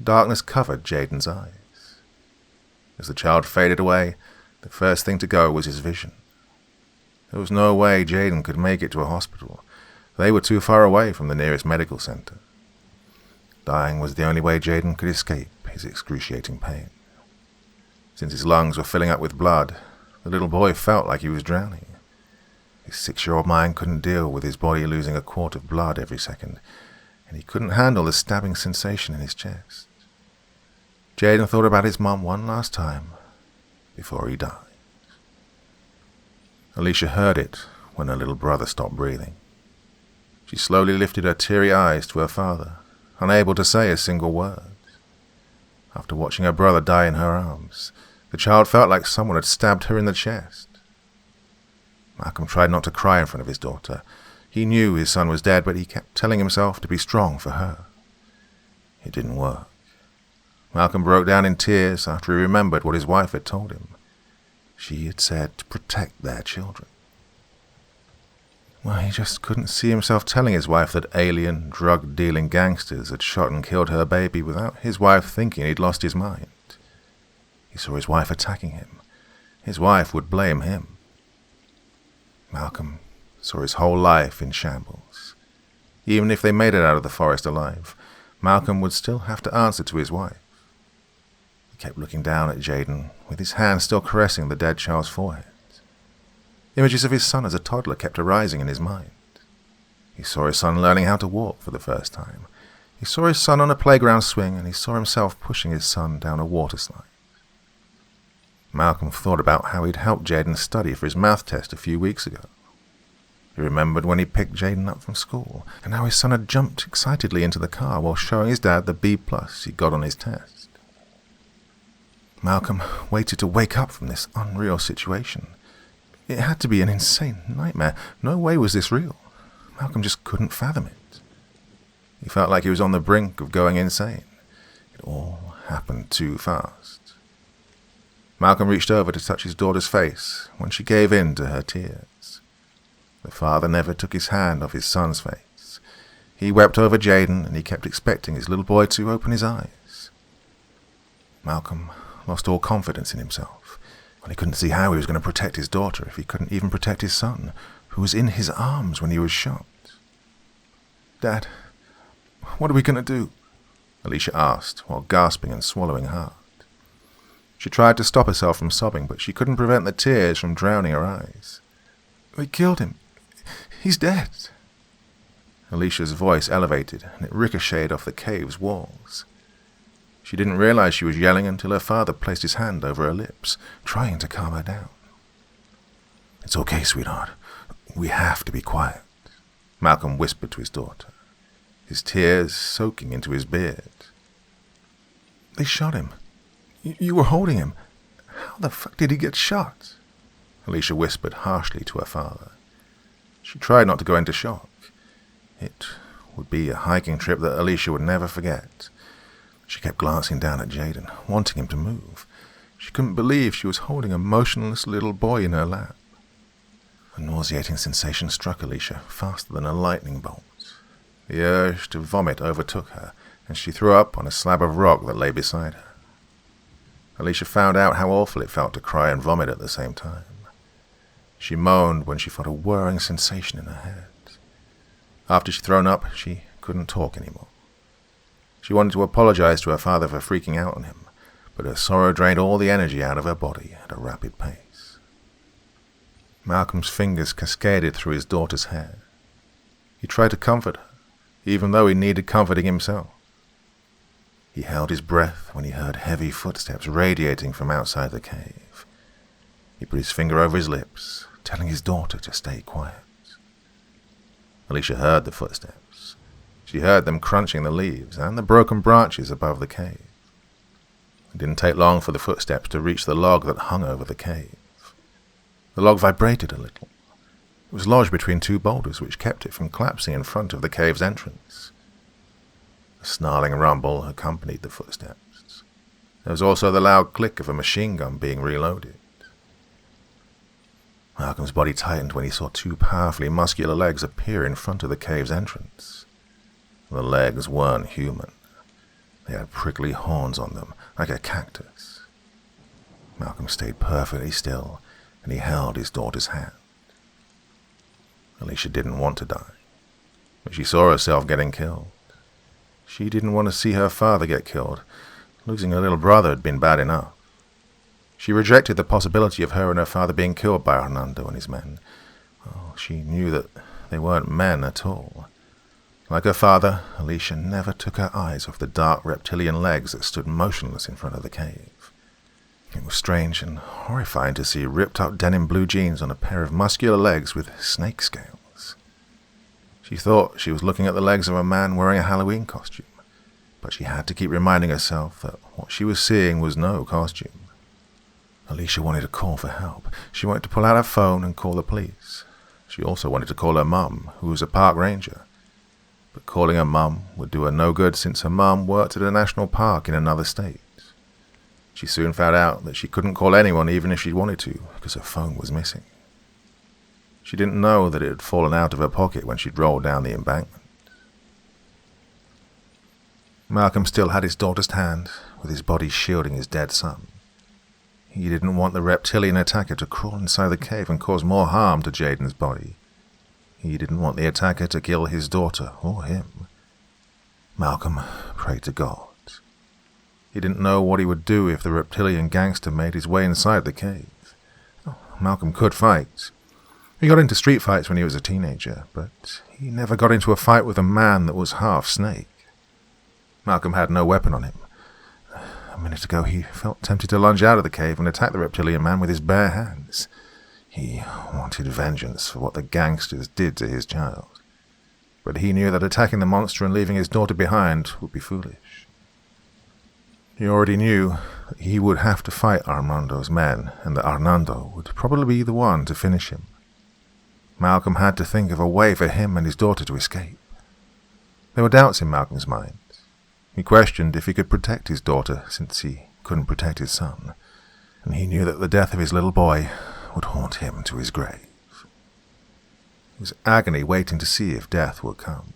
Speaker 1: Darkness covered Jayden's eyes. As the child faded away, the first thing to go was his vision. There was no way Jayden could make it to a hospital. They were too far away from the nearest medical center. Dying was the only way Jayden could escape his excruciating pain. Since his lungs were filling up with blood, the little boy felt like he was drowning. His 6-year-old mind couldn't deal with his body losing a quart of blood every second, and he couldn't handle the stabbing sensation in his chest. Jayden thought about his mom one last time before he died. Alisha heard it when her little brother stopped breathing. She slowly lifted her teary eyes to her father, unable to say a single word. After watching her brother die in her arms, the child felt like someone had stabbed her in the chest. Malcolm tried not to cry in front of his daughter. He knew his son was dead, but he kept telling himself to be strong for her. It didn't work. Malcolm broke down in tears after he remembered what his wife had told him. She had said to protect their children. Well, he just couldn't see himself telling his wife that alien, drug-dealing gangsters had shot and killed her baby without his wife thinking he'd lost his mind. He saw his wife attacking him. His wife would blame him. Malcolm saw his whole life in shambles. Even if they made it out of the forest alive, Malcolm would still have to answer to his wife. He kept looking down at Jayden, with his hand still caressing the dead child's forehead. Images of his son as a toddler kept arising in his mind. He saw his son learning how to walk for the first time. He saw his son on a playground swing, and he saw himself pushing his son down a water slide. Malcolm thought about how he'd helped Jayden study for his math test a few weeks ago. He remembered when he picked Jayden up from school, and how his son had jumped excitedly into the car while showing his dad the B+ he got on his test. Malcolm waited to wake up from this unreal situation. It had to be an insane nightmare. No way was this real. Malcolm just couldn't fathom it. He felt like he was on the brink of going insane. It all happened too fast. Malcolm reached over to touch his daughter's face when she gave in to her tears. The father never took his hand off his son's face. He wept over Jayden, and he kept expecting his little boy to open his eyes. Malcolm lost all confidence in himself. Well, he couldn't see how he was going to protect his daughter if he couldn't even protect his son, who was in his arms when he was shot. "Dad, what are we going to do?" Alisha asked, while gasping and swallowing hard. She tried to stop herself from sobbing, but she couldn't prevent the tears from drowning her eyes. "We killed him. He's dead." Alicia's voice elevated, and it ricocheted off the cave's walls. She didn't realize she was yelling until her father placed his hand over her lips, trying to calm her down. "It's okay, sweetheart. We have to be quiet," Malcolm whispered to his daughter, his tears soaking into his beard. "They shot him. You were holding him. How the fuck did he get shot?" Alisha whispered harshly to her father. She tried not to go into shock. It would be a hiking trip that Alisha would never forget. She kept glancing down at Jayden, wanting him to move. She couldn't believe she was holding a motionless little boy in her lap. A nauseating sensation struck Alisha, faster than a lightning bolt. The urge to vomit overtook her, and she threw up on a slab of rock that lay beside her. Alisha found out how awful it felt to cry and vomit at the same time. She moaned when she felt a whirring sensation in her head. After she'd thrown up, she couldn't talk anymore. She wanted to apologize to her father for freaking out on him, but her sorrow drained all the energy out of her body at a rapid pace. Malcolm's fingers cascaded through his daughter's hair. He tried to comfort her, even though he needed comforting himself. He held his breath when he heard heavy footsteps radiating from outside the cave. He put his finger over his lips, telling his daughter to stay quiet. Alisha heard the footsteps. She heard them crunching the leaves and the broken branches above the cave. It didn't take long for the footsteps to reach the log that hung over the cave. The log vibrated a little. It was lodged between two boulders which kept it from collapsing in front of the cave's entrance. A snarling rumble accompanied the footsteps. There was also the loud click of a machine gun being reloaded. Malcolm's body tightened when he saw two powerfully muscular legs appear in front of the cave's entrance. The legs weren't human. They had prickly horns on them, like a cactus. Malcolm stayed perfectly still, and he held his daughter's hand. Alisha didn't want to die, but she saw herself getting killed. She didn't want to see her father get killed. Losing her little brother had been bad enough. She rejected the possibility of her and her father being killed by Hernando and his men. Oh, she knew that they weren't men at all. Like her father, Alisha never took her eyes off the dark reptilian legs that stood motionless in front of the cave. It was strange and horrifying to see ripped-up denim blue jeans on a pair of muscular legs with snake scales. She thought she was looking at the legs of a man wearing a Halloween costume, but she had to keep reminding herself that what she was seeing was no costume. Alisha wanted to call for help. She wanted to pull out her phone and call the police. She also wanted to call her mum, who was a park ranger. But calling her mum would do her no good since her mum worked at a national park in another state. She soon found out that she couldn't call anyone even if she wanted to, because her phone was missing. She didn't know that it had fallen out of her pocket when she'd rolled down the embankment. Malcolm still had his daughter's hand, with his body shielding his dead son. He didn't want the reptilian attacker to crawl inside the cave and cause more harm to Jayden's body. He didn't want the attacker to kill his daughter or him. Malcolm prayed to God. He didn't know what he would do if the reptilian gangster made his way inside the cave. Malcolm could fight. He got into street fights when he was a teenager, but he never got into a fight with a man that was half snake. Malcolm had no weapon on him. A minute ago he felt tempted to lunge out of the cave and attack the reptilian man with his bare hands. He wanted vengeance for what the gangsters did to his child. But he knew that attacking the monster and leaving his daughter behind would be foolish. He already knew that he would have to fight Armando's men, and that Hernando would probably be the one to finish him. Malcolm had to think of a way for him and his daughter to escape. There were doubts in Malcolm's mind. He questioned if he could protect his daughter, since he couldn't protect his son, and he knew that the death of his little boy would haunt him to his grave. It was agony waiting to see if death would come.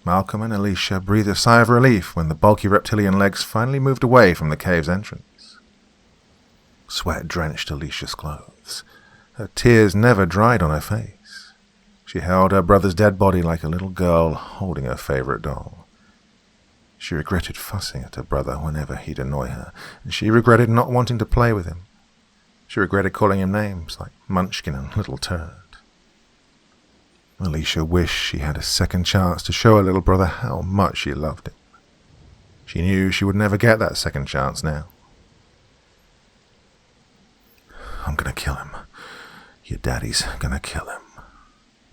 Speaker 1: Malcolm and Alisha breathed a sigh of relief when the bulky reptilian legs finally moved away from the cave's entrance. Sweat drenched Alicia's clothes. Her tears never dried on her face. She held her brother's dead body like a little girl holding her favorite doll. She regretted fussing at her brother whenever he'd annoy her, and she regretted not wanting to play with him. She regretted calling him names like Munchkin and Little Turd. Alisha wished she had a second chance to show her little brother how much she loved him. She knew she would never get that second chance now. "I'm gonna kill him. Your daddy's gonna kill him,"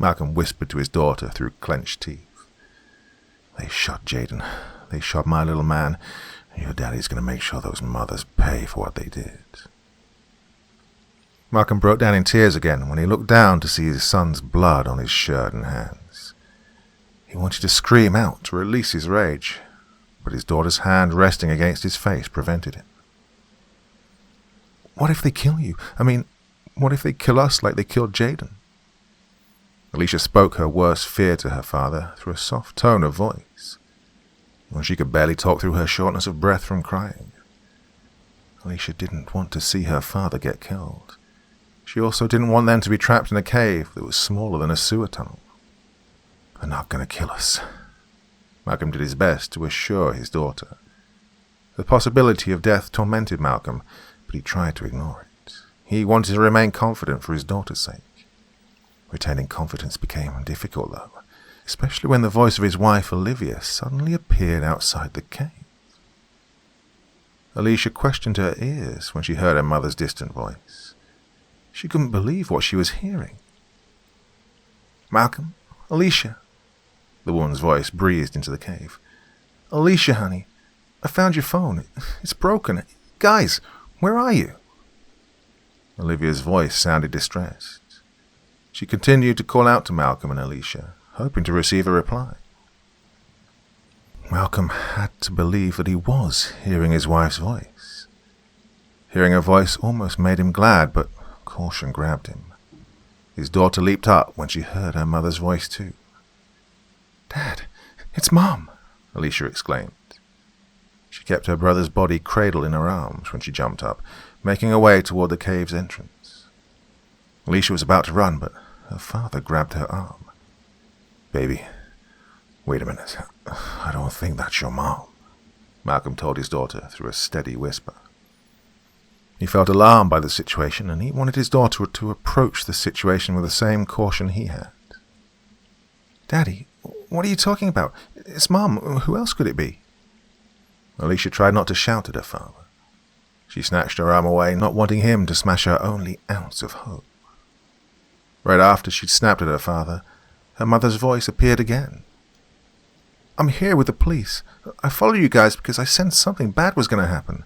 Speaker 1: Malcolm whispered to his daughter through clenched teeth. "They shot Jayden. They shot my little man. Your daddy's gonna make sure those mothers pay for what they did." Malcolm broke down in tears again when he looked down to see his son's blood on his shirt and hands. He wanted to scream out to release his rage, but his daughter's hand resting against his face prevented him. "What if they kill you? I mean, what if they kill us like they killed Jayden?" Alisha spoke her worst fear to her father through a soft tone of voice, when she could barely talk through her shortness of breath from crying. Alisha didn't want to see her father get killed. She also didn't want them to be trapped in a cave that was smaller than a sewer tunnel. "They're not going to kill us." Malcolm did his best to assure his daughter. The possibility of death tormented Malcolm, but he tried to ignore it. He wanted to remain confident for his daughter's sake. Retaining confidence became difficult, though, especially when the voice of his wife, Olivia, suddenly appeared outside the cave. Alisha questioned her ears when she heard her mother's distant voice. She couldn't believe what she was hearing. "Malcolm? Alisha?" The woman's voice breathed into the cave. "Alisha, honey,
Speaker 2: I found your phone. It's broken. Guys, where are you?"
Speaker 1: Olivia's voice sounded distressed. She continued to call out to Malcolm and Alisha, hoping to receive a reply. Malcolm had to believe that he was hearing his wife's voice. Hearing her voice almost made him glad, but caution grabbed him. His daughter leaped up when she heard her mother's voice too.
Speaker 2: "Dad, it's Mom,"
Speaker 1: Alisha exclaimed. She kept her brother's body cradled in her arms when she jumped up, making her way toward the cave's entrance. Alisha was about to run, but her father grabbed her arm. "Baby, wait a minute. I don't think that's your mom," Malcolm told his daughter through a steady whisper. He felt alarmed by the situation, and he wanted his daughter to approach the situation with the same caution he had.
Speaker 2: "Daddy, what are you talking about? It's Mom. Who else could it be?"
Speaker 1: Alisha tried not to shout at her father. She snatched her arm away, not wanting him to smash her only ounce of hope. Right after she'd snapped at her father, her mother's voice appeared again.
Speaker 2: "I'm here with the police. I followed you guys because I sensed something bad was going to happen.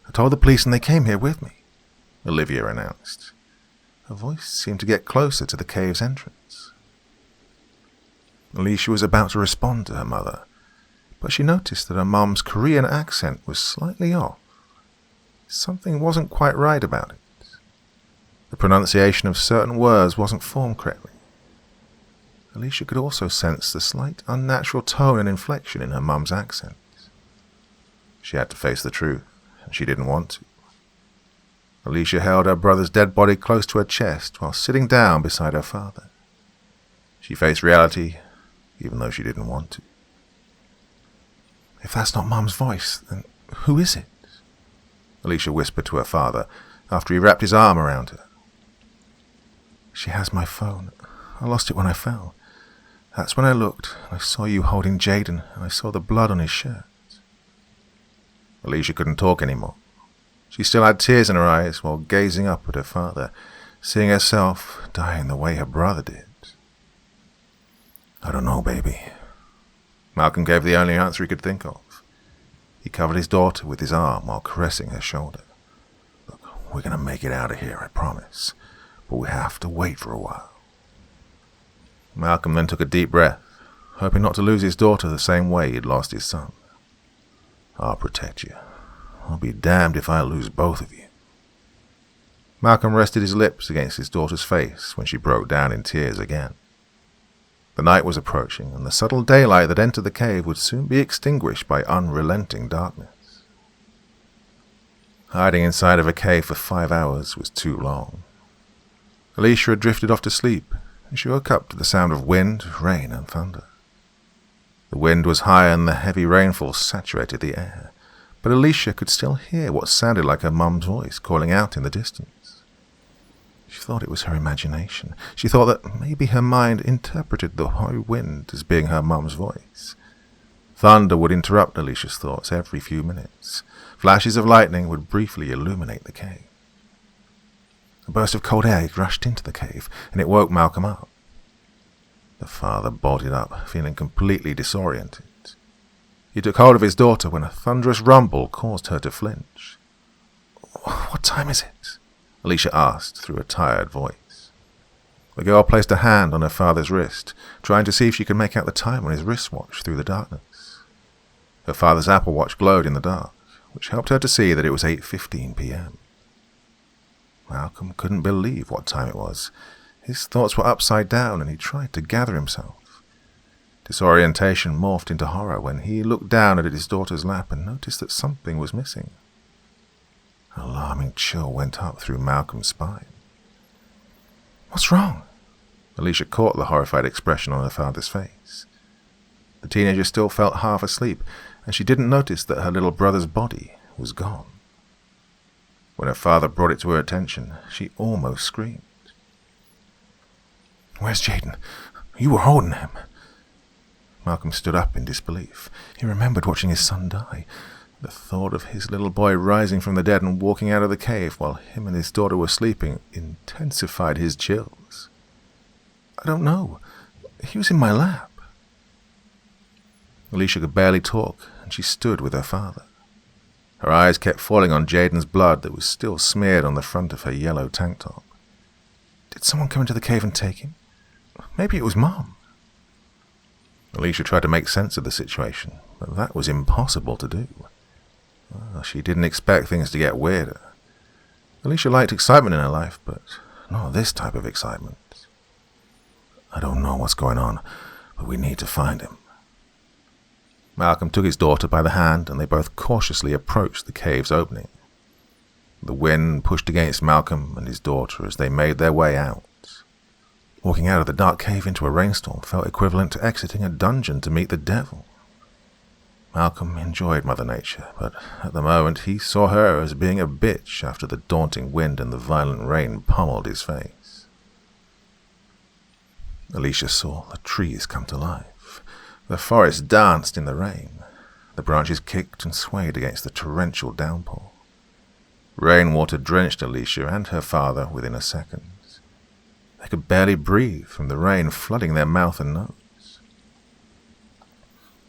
Speaker 2: I told the police and they came here with me,"
Speaker 1: Olivia announced. Her voice seemed to get closer to the cave's entrance. Alisha was about to respond to her mother, but she noticed that her mom's Korean accent was slightly off. Something wasn't quite right about it. The pronunciation of certain words wasn't formed correctly. Alisha could also sense the slight unnatural tone and inflection in her mum's accent. She had to face the truth, and she didn't want to. Alisha held her brother's dead body close to her chest while sitting down beside her father. She faced reality, even though she didn't want to.
Speaker 2: "If that's not Mum's voice, then who is it?"
Speaker 1: Alisha whispered to her father after he wrapped his arm around her.
Speaker 2: "She has my phone. I lost it when I fell. That's when I looked. I saw you holding Jayden, and I saw the blood on his shirt."
Speaker 1: Alisha couldn't talk anymore. She still had tears in her eyes while gazing up at her father, seeing herself dying the way her brother did. "I don't know, baby." Malcolm gave the only answer he could think of. He covered his daughter with his arm while caressing her shoulder. "Look, we're going to make it out of here, I promise. But we have to wait for a while." Malcolm then took a deep breath, hoping not to lose his daughter the same way he'd lost his son. "I'll protect you. I'll be damned if I lose both of you." Malcolm rested his lips against his daughter's face when she broke down in tears again. The night was approaching, and the subtle daylight that entered the cave would soon be extinguished by unrelenting darkness. Hiding inside of a cave for 5 hours was too long. Alisha had drifted off to sleep, and she woke up to the sound of wind, rain, and thunder. The wind was high and the heavy rainfall saturated the air, but Alisha could still hear what sounded like her mum's voice calling out in the distance. She thought it was her imagination. She thought that maybe her mind interpreted the high wind as being her mum's voice. Thunder would interrupt Alicia's thoughts every few minutes. Flashes of lightning would briefly illuminate the cave. A burst of cold air rushed into the cave, and it woke Malcolm up. The father bolted up, feeling completely disoriented. He took hold of his daughter when a thunderous rumble caused her to flinch. "What time is it?" Alisha asked through a tired voice. The girl placed a hand on her father's wrist, trying to see if she could make out the time on his wristwatch through the darkness. Her father's Apple Watch glowed in the dark, which helped her to see that it was 8:15 p.m. Malcolm couldn't believe what time it was. His thoughts were upside down, and he tried to gather himself. Disorientation morphed into horror when he looked down at his daughter's lap and noticed that something was missing. An alarming chill went up through Malcolm's spine. "What's wrong?" Alisha caught the horrified expression on her father's face. The teenager still felt half asleep, and she didn't notice that her little brother's body was gone. When her father brought it to her attention, she almost screamed. "Where's Jayden? You were holding him." Malcolm stood up in disbelief. He remembered watching his son die. The thought of his little boy rising from the dead and walking out of the cave while him and his daughter were sleeping intensified his chills. "I don't know. He was in my lap." Alisha could barely talk,
Speaker 2: and she stood with her father. Her eyes kept falling on Jayden's blood that was still smeared on the front of her yellow tank top. Did someone come into the cave and take him? Maybe it was Mom. Alisha tried to make sense of the situation, but that was impossible to do. She didn't expect things to get weirder. Alisha liked excitement in her life, but not this type of excitement. I don't know what's going on, but we need to find him. Malcolm took his daughter by the hand, and they both cautiously approached the cave's opening. The wind pushed against Malcolm and his daughter as they made their way out. Walking out of the dark cave into a rainstorm felt equivalent to exiting a dungeon to meet the devil. Malcolm enjoyed Mother Nature, but at the moment he saw her as being a bitch after the daunting wind and the violent rain pummeled his face. Alisha saw the trees come to life. The forest danced in the rain. The branches kicked and swayed against the torrential downpour. Rainwater drenched Alisha and her father within a second. They could barely breathe from the rain flooding their mouth and nose.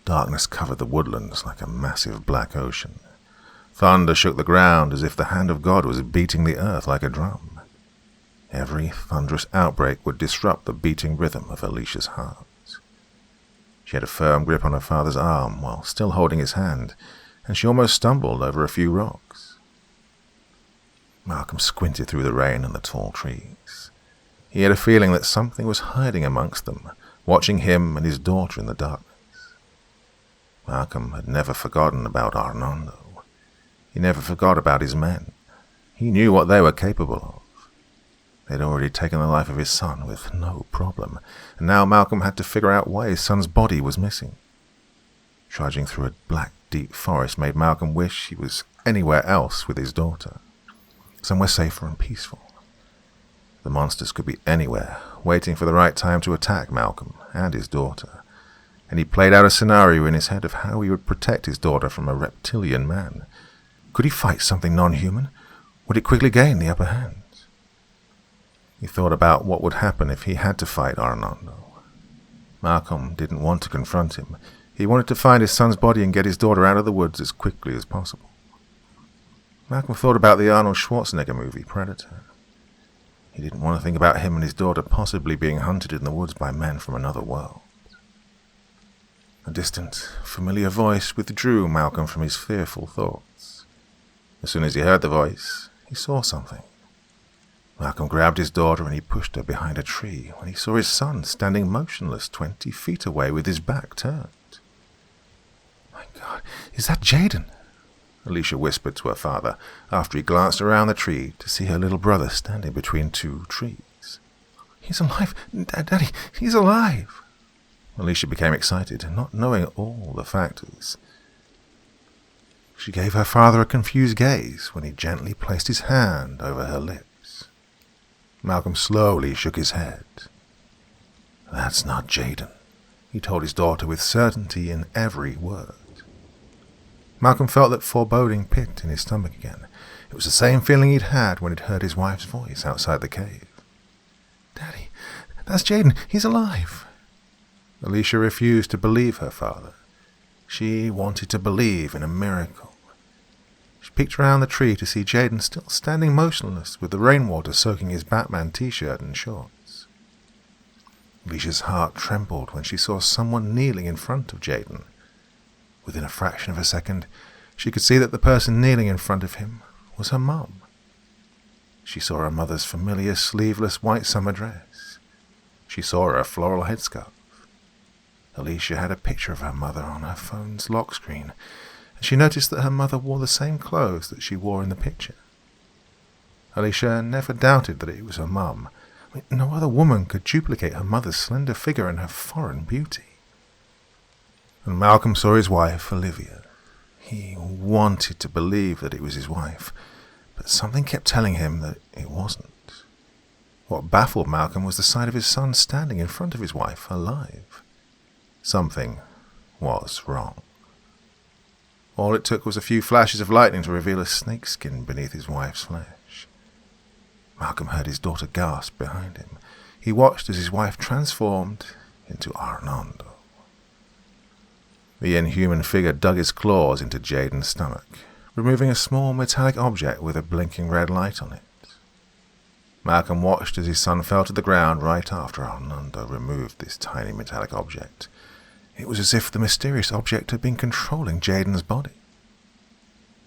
Speaker 2: Darkness covered the woodlands like a massive black ocean. Thunder shook the ground as if the hand of God was beating the earth like a drum. Every thunderous outbreak would disrupt the beating rhythm of Alicia's heart. She had a firm grip on her father's arm while still holding his hand, and she almost stumbled over a few rocks. Malcolm squinted through the rain and the tall trees. He had a feeling that something was hiding amongst them, watching him and his daughter in the darkness. Malcolm had never forgotten about Arnaldo. He never forgot about his men. He knew what they were capable of. They'd already taken the life of his son with no problem, and now Malcolm had to figure out why his son's body was missing. Trudging through a black, deep forest made Malcolm wish he was anywhere else with his daughter, somewhere safer and peaceful. The monsters could be anywhere, waiting for the right time to attack Malcolm and his daughter, and he played out a scenario in his head of how he would protect his daughter from a reptilian man. Could he fight something non-human? Would it quickly gain the upper hand? He thought about what would happen if he had to fight Arnaldo. Malcolm didn't want to confront him. He wanted to find his son's body and get his daughter out of the woods as quickly as possible. Malcolm thought about the Arnold Schwarzenegger movie, Predator. He didn't want to think about him and his daughter possibly being hunted in the woods by men from another world. A distant, familiar voice withdrew Malcolm from his fearful thoughts. As soon as he heard the voice, he saw something. Malcolm grabbed his daughter and he pushed her behind a tree when he saw his son standing motionless 20 feet away with his back turned. "My God, is that Jayden?" Alisha whispered to her father after he glanced around the tree to see her little brother standing between two trees. "He's alive! Daddy, he's alive!" Alisha became excited, not knowing all the factors. She gave her father a confused gaze when he gently placed his hand over her lips. Malcolm slowly shook his head. "That's not Jayden," he told his daughter with certainty in every word. Malcolm felt that foreboding pit in his stomach again. It was the same feeling he'd had when he'd heard his wife's voice outside the cave. "Daddy, that's Jayden. He's alive." Alisha refused to believe her father. She wanted to believe in a miracle. She peeked around the tree to see Jayden still standing motionless with the rainwater soaking his Batman t-shirt and shorts. Alisha's heart trembled when she saw someone kneeling in front of Jayden. Within a fraction of a second, she could see that the person kneeling in front of him was her mum. She saw her mother's familiar sleeveless white summer dress. She saw her floral headscarf. Alisha had a picture of her mother on her phone's lock screen, and she noticed that her mother wore the same clothes that she wore in the picture. Alisha never doubted that it was her mum. No other woman could duplicate her mother's slender figure and her foreign beauty. And Malcolm saw his wife, Olivia. He wanted to believe that it was his wife, but something kept telling him that it wasn't. What baffled Malcolm was the sight of his son standing in front of his wife, alive. Something was wrong. All it took was a few flashes of lightning to reveal a snakeskin beneath his wife's flesh. Malcolm heard his daughter gasp behind him. He watched as his wife transformed into Arnaldo. The inhuman figure dug his claws into Jayden's stomach, removing a small metallic object with a blinking red light on it. Malcolm watched as his son fell to the ground right after Arnando removed this tiny metallic object. It was as if the mysterious object had been controlling Jayden's body.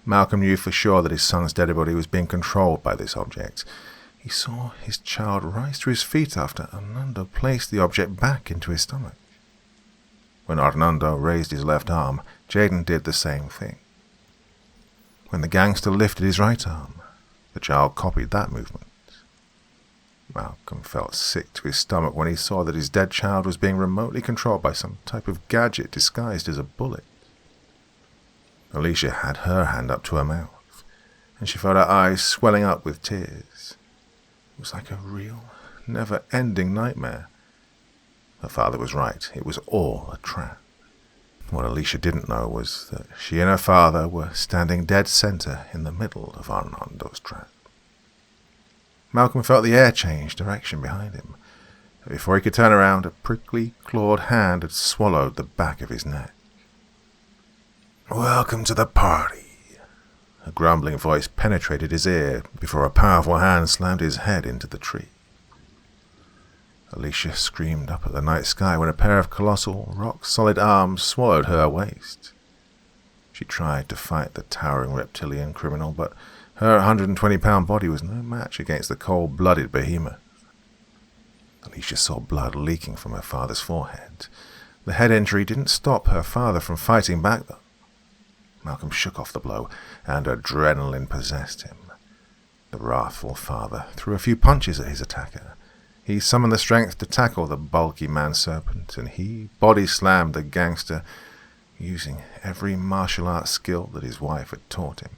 Speaker 2: Malcolm knew for sure that his son's dead body was being controlled by this object. He saw his child rise to his feet after Arnando placed the object back into his stomach. When Arnando raised his left arm, Jayden did the same thing. When the gangster lifted his right arm, the child copied that movement. Malcolm felt sick to his stomach when he saw that his dead child was being remotely controlled by some type of gadget disguised as a bullet. Alisha had her hand up to her mouth, and she felt her eyes swelling up with tears. It was like a real, never-ending nightmare. Her father was right. It was all a trap. What Alisha didn't know was that she and her father were standing dead center in the middle of Arnando's trap. Malcolm felt the air change direction behind him. Before he could turn around, a prickly, clawed hand had swallowed the back of his neck. "Welcome to the party." A grumbling voice penetrated his ear before a powerful hand slammed his head into the tree. Alisha screamed up at the night sky when a pair of colossal, rock-solid arms swallowed her waist. She tried to fight the towering reptilian criminal, but her 120-pound body was no match against the cold-blooded behemoth. Alisha saw blood leaking from her father's forehead. The head injury didn't stop her father from fighting back, though. Malcolm shook off the blow, and adrenaline possessed him. The wrathful father threw a few punches at his attacker. He summoned the strength to tackle the bulky man-serpent, and he body-slammed the gangster, using every martial arts skill that his wife had taught him.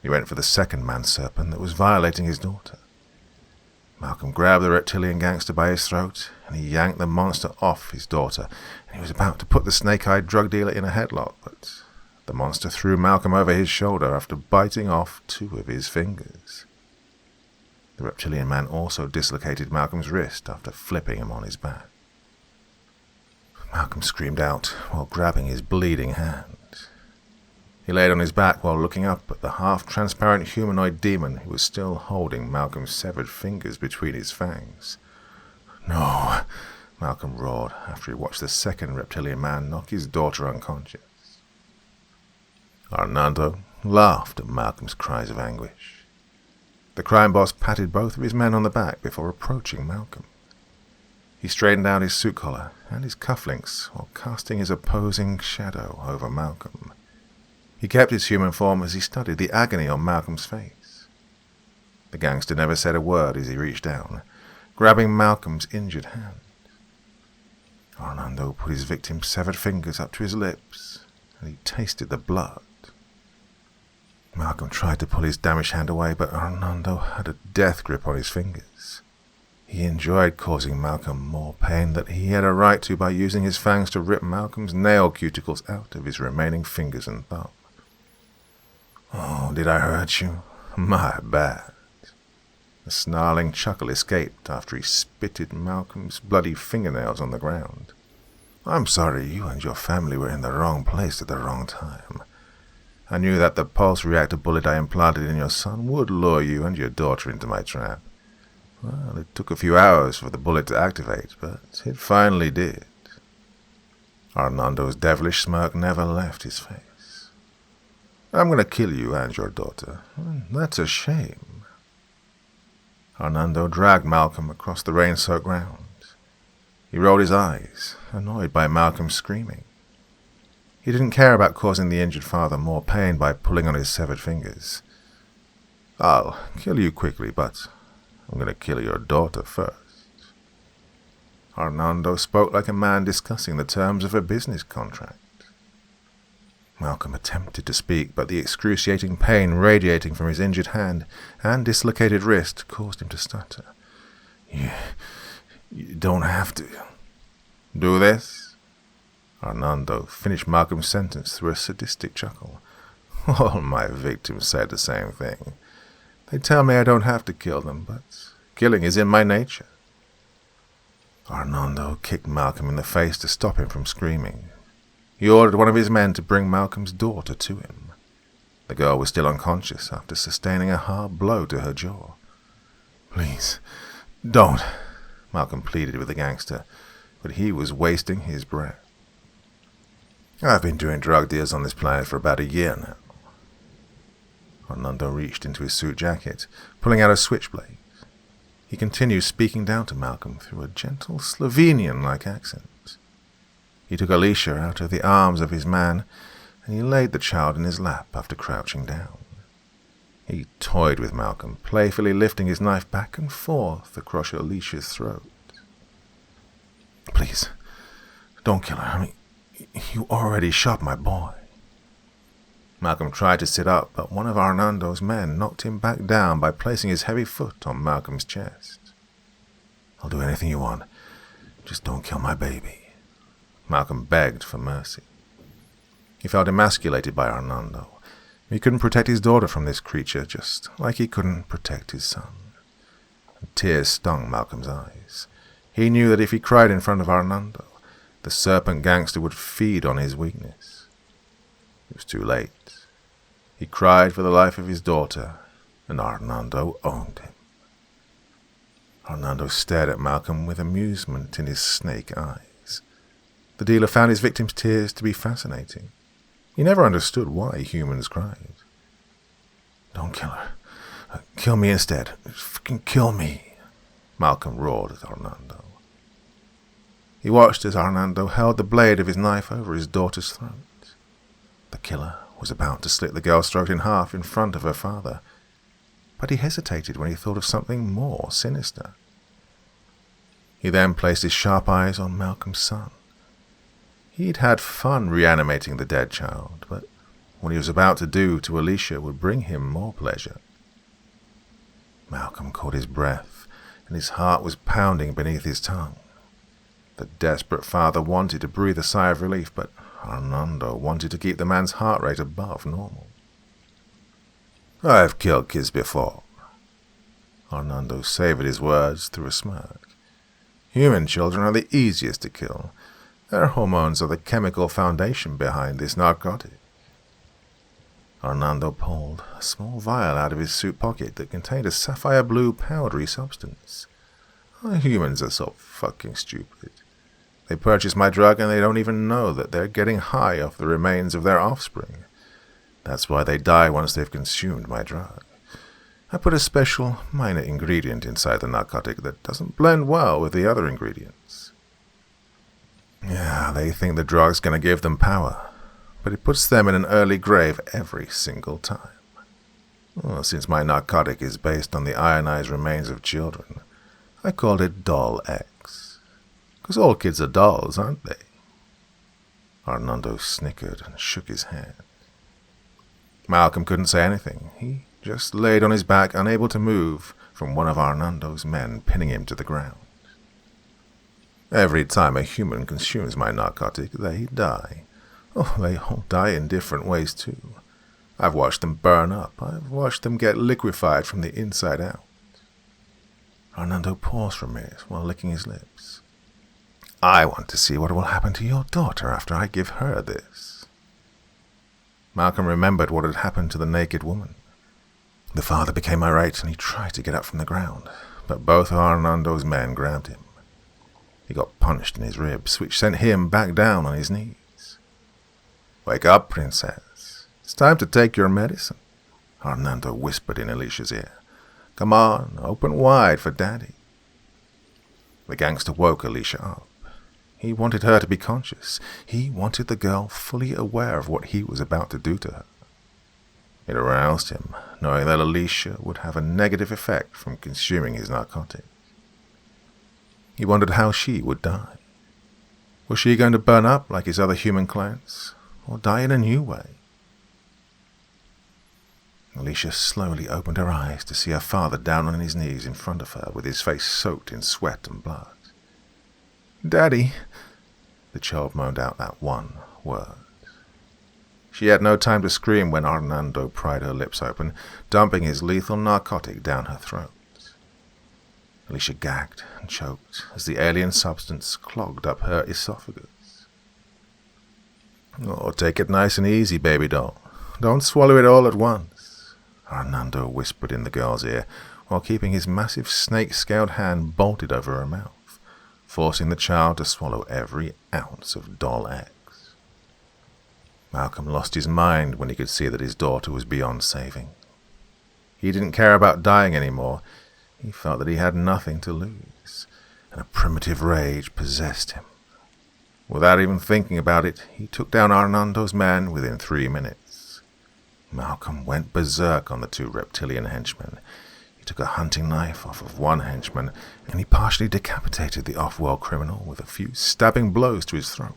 Speaker 2: He went for the second man-serpent that was violating his daughter. Malcolm grabbed the reptilian gangster by his throat, and he yanked the monster off his daughter, and he was about to put the snake-eyed drug dealer in a headlock, but the monster threw Malcolm over his shoulder after biting off 2 of his fingers. The reptilian man also dislocated Malcolm's wrist after flipping him on his back. Malcolm screamed out while grabbing his bleeding hand. He laid on his back while looking up at the half-transparent humanoid demon who was still holding Malcolm's severed fingers between his fangs. "No," Malcolm roared after he watched the second reptilian man knock his daughter unconscious. Arnando laughed at Malcolm's cries of anguish. The crime boss patted both of his men on the back before approaching Malcolm. He straightened out his suit collar and his cufflinks while casting his opposing shadow over Malcolm. He kept his human form as he studied the agony on Malcolm's face. The gangster never said a word as he reached down, grabbing Malcolm's injured hand. Arnando put his victim's severed fingers up to his lips, and he tasted the blood. Malcolm tried to pull his damaged hand away, but Arnando had a death grip on his fingers. He enjoyed causing Malcolm more pain than he had a right to by using his fangs to rip Malcolm's nail cuticles out of his remaining fingers and thumb. "Oh, did I hurt you? My bad." A snarling chuckle escaped after he spitted Malcolm's bloody fingernails on the ground. "I'm sorry you and your family were in the wrong place at the wrong time. I knew that the pulse reactor bullet I implanted in your son would lure you and your daughter into my trap. Well, it took a few hours for the bullet to activate, but it finally did." Arnando's devilish smirk never left his face. "I'm going to kill you and your daughter. That's a shame." Arnando dragged Malcolm across the rain-soaked ground. He rolled his eyes, annoyed by Malcolm's screaming. He didn't care about causing the injured father more pain by pulling on his severed fingers. "I'll kill you quickly, but I'm going to kill your daughter first." Arnando spoke like a man discussing the terms of a business contract. Malcolm attempted to speak, but the excruciating pain radiating from his injured hand and dislocated wrist caused him to stutter. You don't have to do this." Arnando finished Malcolm's sentence through a sadistic chuckle. "All my victims said the same thing. They tell me I don't have to kill them, but killing is in my nature." Arnando kicked Malcolm in the face to stop him from screaming. He ordered one of his men to bring Malcolm's daughter to him. The girl was still unconscious after sustaining a hard blow to her jaw. "Please, don't," Malcolm pleaded with the gangster, but he was wasting his breath. "I've been doing drug deals on this planet for about a year now." Arnaldo reached into his suit jacket, pulling out a switchblade. He continued speaking down to Malcolm through a gentle Slovenian-like accent. He took Alisha out of the arms of his man, and he laid the child in his lap after crouching down. He toyed with Malcolm, playfully lifting his knife back and forth across Alisha's throat. "Please, don't kill her. I mean, you already shot my boy." Malcolm tried to sit up, but one of Arnaldo's men knocked him back down by placing his heavy foot on Malcolm's chest. "I'll do anything you want. Just don't kill my baby." Malcolm begged for mercy. He felt emasculated by Arnaldo. He couldn't protect his daughter from this creature, just like he couldn't protect his son. Tears stung Malcolm's eyes. He knew that if he cried in front of Arnaldo, the serpent gangster would feed on his weakness. It was too late. He cried for the life of his daughter, and Arnaldo owned him. Arnaldo stared at Malcolm with amusement in his snake eyes. The dealer found his victim's tears to be fascinating. He never understood why humans cried. "Don't kill her. Kill me instead. Fucking kill me," Malcolm roared at Arnaldo. He watched as Arnaldo held the blade of his knife over his daughter's throat. The killer was about to slit the girl's throat in half in front of her father, but he hesitated when he thought of something more sinister. He then placed his sharp eyes on Malcolm's son. He'd had fun reanimating the dead child, but what he was about to do to Alisha would bring him more pleasure. Malcolm caught his breath, and his heart was pounding beneath his tongue. The desperate father wanted to breathe a sigh of relief, but Arnaldo wanted to keep the man's heart rate above normal. "I've killed kids before." Arnaldo savored his words through a smirk. "Human children are the easiest to kill. Their hormones are the chemical foundation behind this narcotic." Arnaldo pulled a small vial out of his suit pocket that contained a sapphire blue powdery substance. Humans are so fucking stupid. They purchase my drug and they don't even know that they're getting high off the remains of their offspring. That's why they die once they've consumed my drug. I put a special minor ingredient inside the narcotic that doesn't blend well with the other ingredients. Yeah, they think the drug's going to give them power, but it puts them in an early grave every single time. Well, since my narcotic is based on the ionized remains of children, I called it Doll X. 'Cause all kids are dolls, aren't they? Arnaldo snickered and shook his head. Malcolm couldn't say anything. He just laid on his back, unable to move from one of Arnaldo's men pinning him to the ground. Every time a human consumes my narcotic, they die. Oh, they all die in different ways, too. I've watched them burn up. I've watched them get liquefied from the inside out. Arnaldo paused for a minute while licking his lips. I want to see what will happen to your daughter after I give her this. Malcolm remembered what had happened to the naked woman. The father became irate and he tried to get up from the ground, but both of Arnaldo's men grabbed him. He got punched in his ribs, which sent him back down on his knees. Wake up, princess. It's time to take your medicine, Arnaldo whispered in Alisha's ear. Come on, open wide for Daddy. The gangster woke Alisha up. He wanted her to be conscious. He wanted the girl fully aware of what he was about to do to her. It aroused him, knowing that Alisha would have a negative effect from consuming his narcotic. He wondered how she would die. Was she going to burn up like his other human clients, or die in a new way? Alisha slowly opened her eyes to see her father down on his knees in front of her with his face soaked in sweat and blood. Daddy, the child moaned out that one word. She had no time to scream when Arnaldo pried her lips open, dumping his lethal narcotic down her throat. Alisha gagged and choked as the alien substance clogged up her esophagus. Oh, take it nice and easy, baby doll. Don't swallow it all at once, Hernando whispered in the girl's ear, while keeping his massive snake-scaled hand bolted over her mouth, forcing the child to swallow every ounce of doll eggs. Malcolm lost his mind when he could see that his daughter was beyond saving. He didn't care about dying anymore. He felt that he had nothing to lose, and a primitive rage possessed him. Without even thinking about it, he took down Hernando's men within 3 minutes. Malcolm went berserk on the 2 reptilian henchmen. He took a hunting knife off of one henchman, and he partially decapitated the off-world criminal with a few stabbing blows to his throat.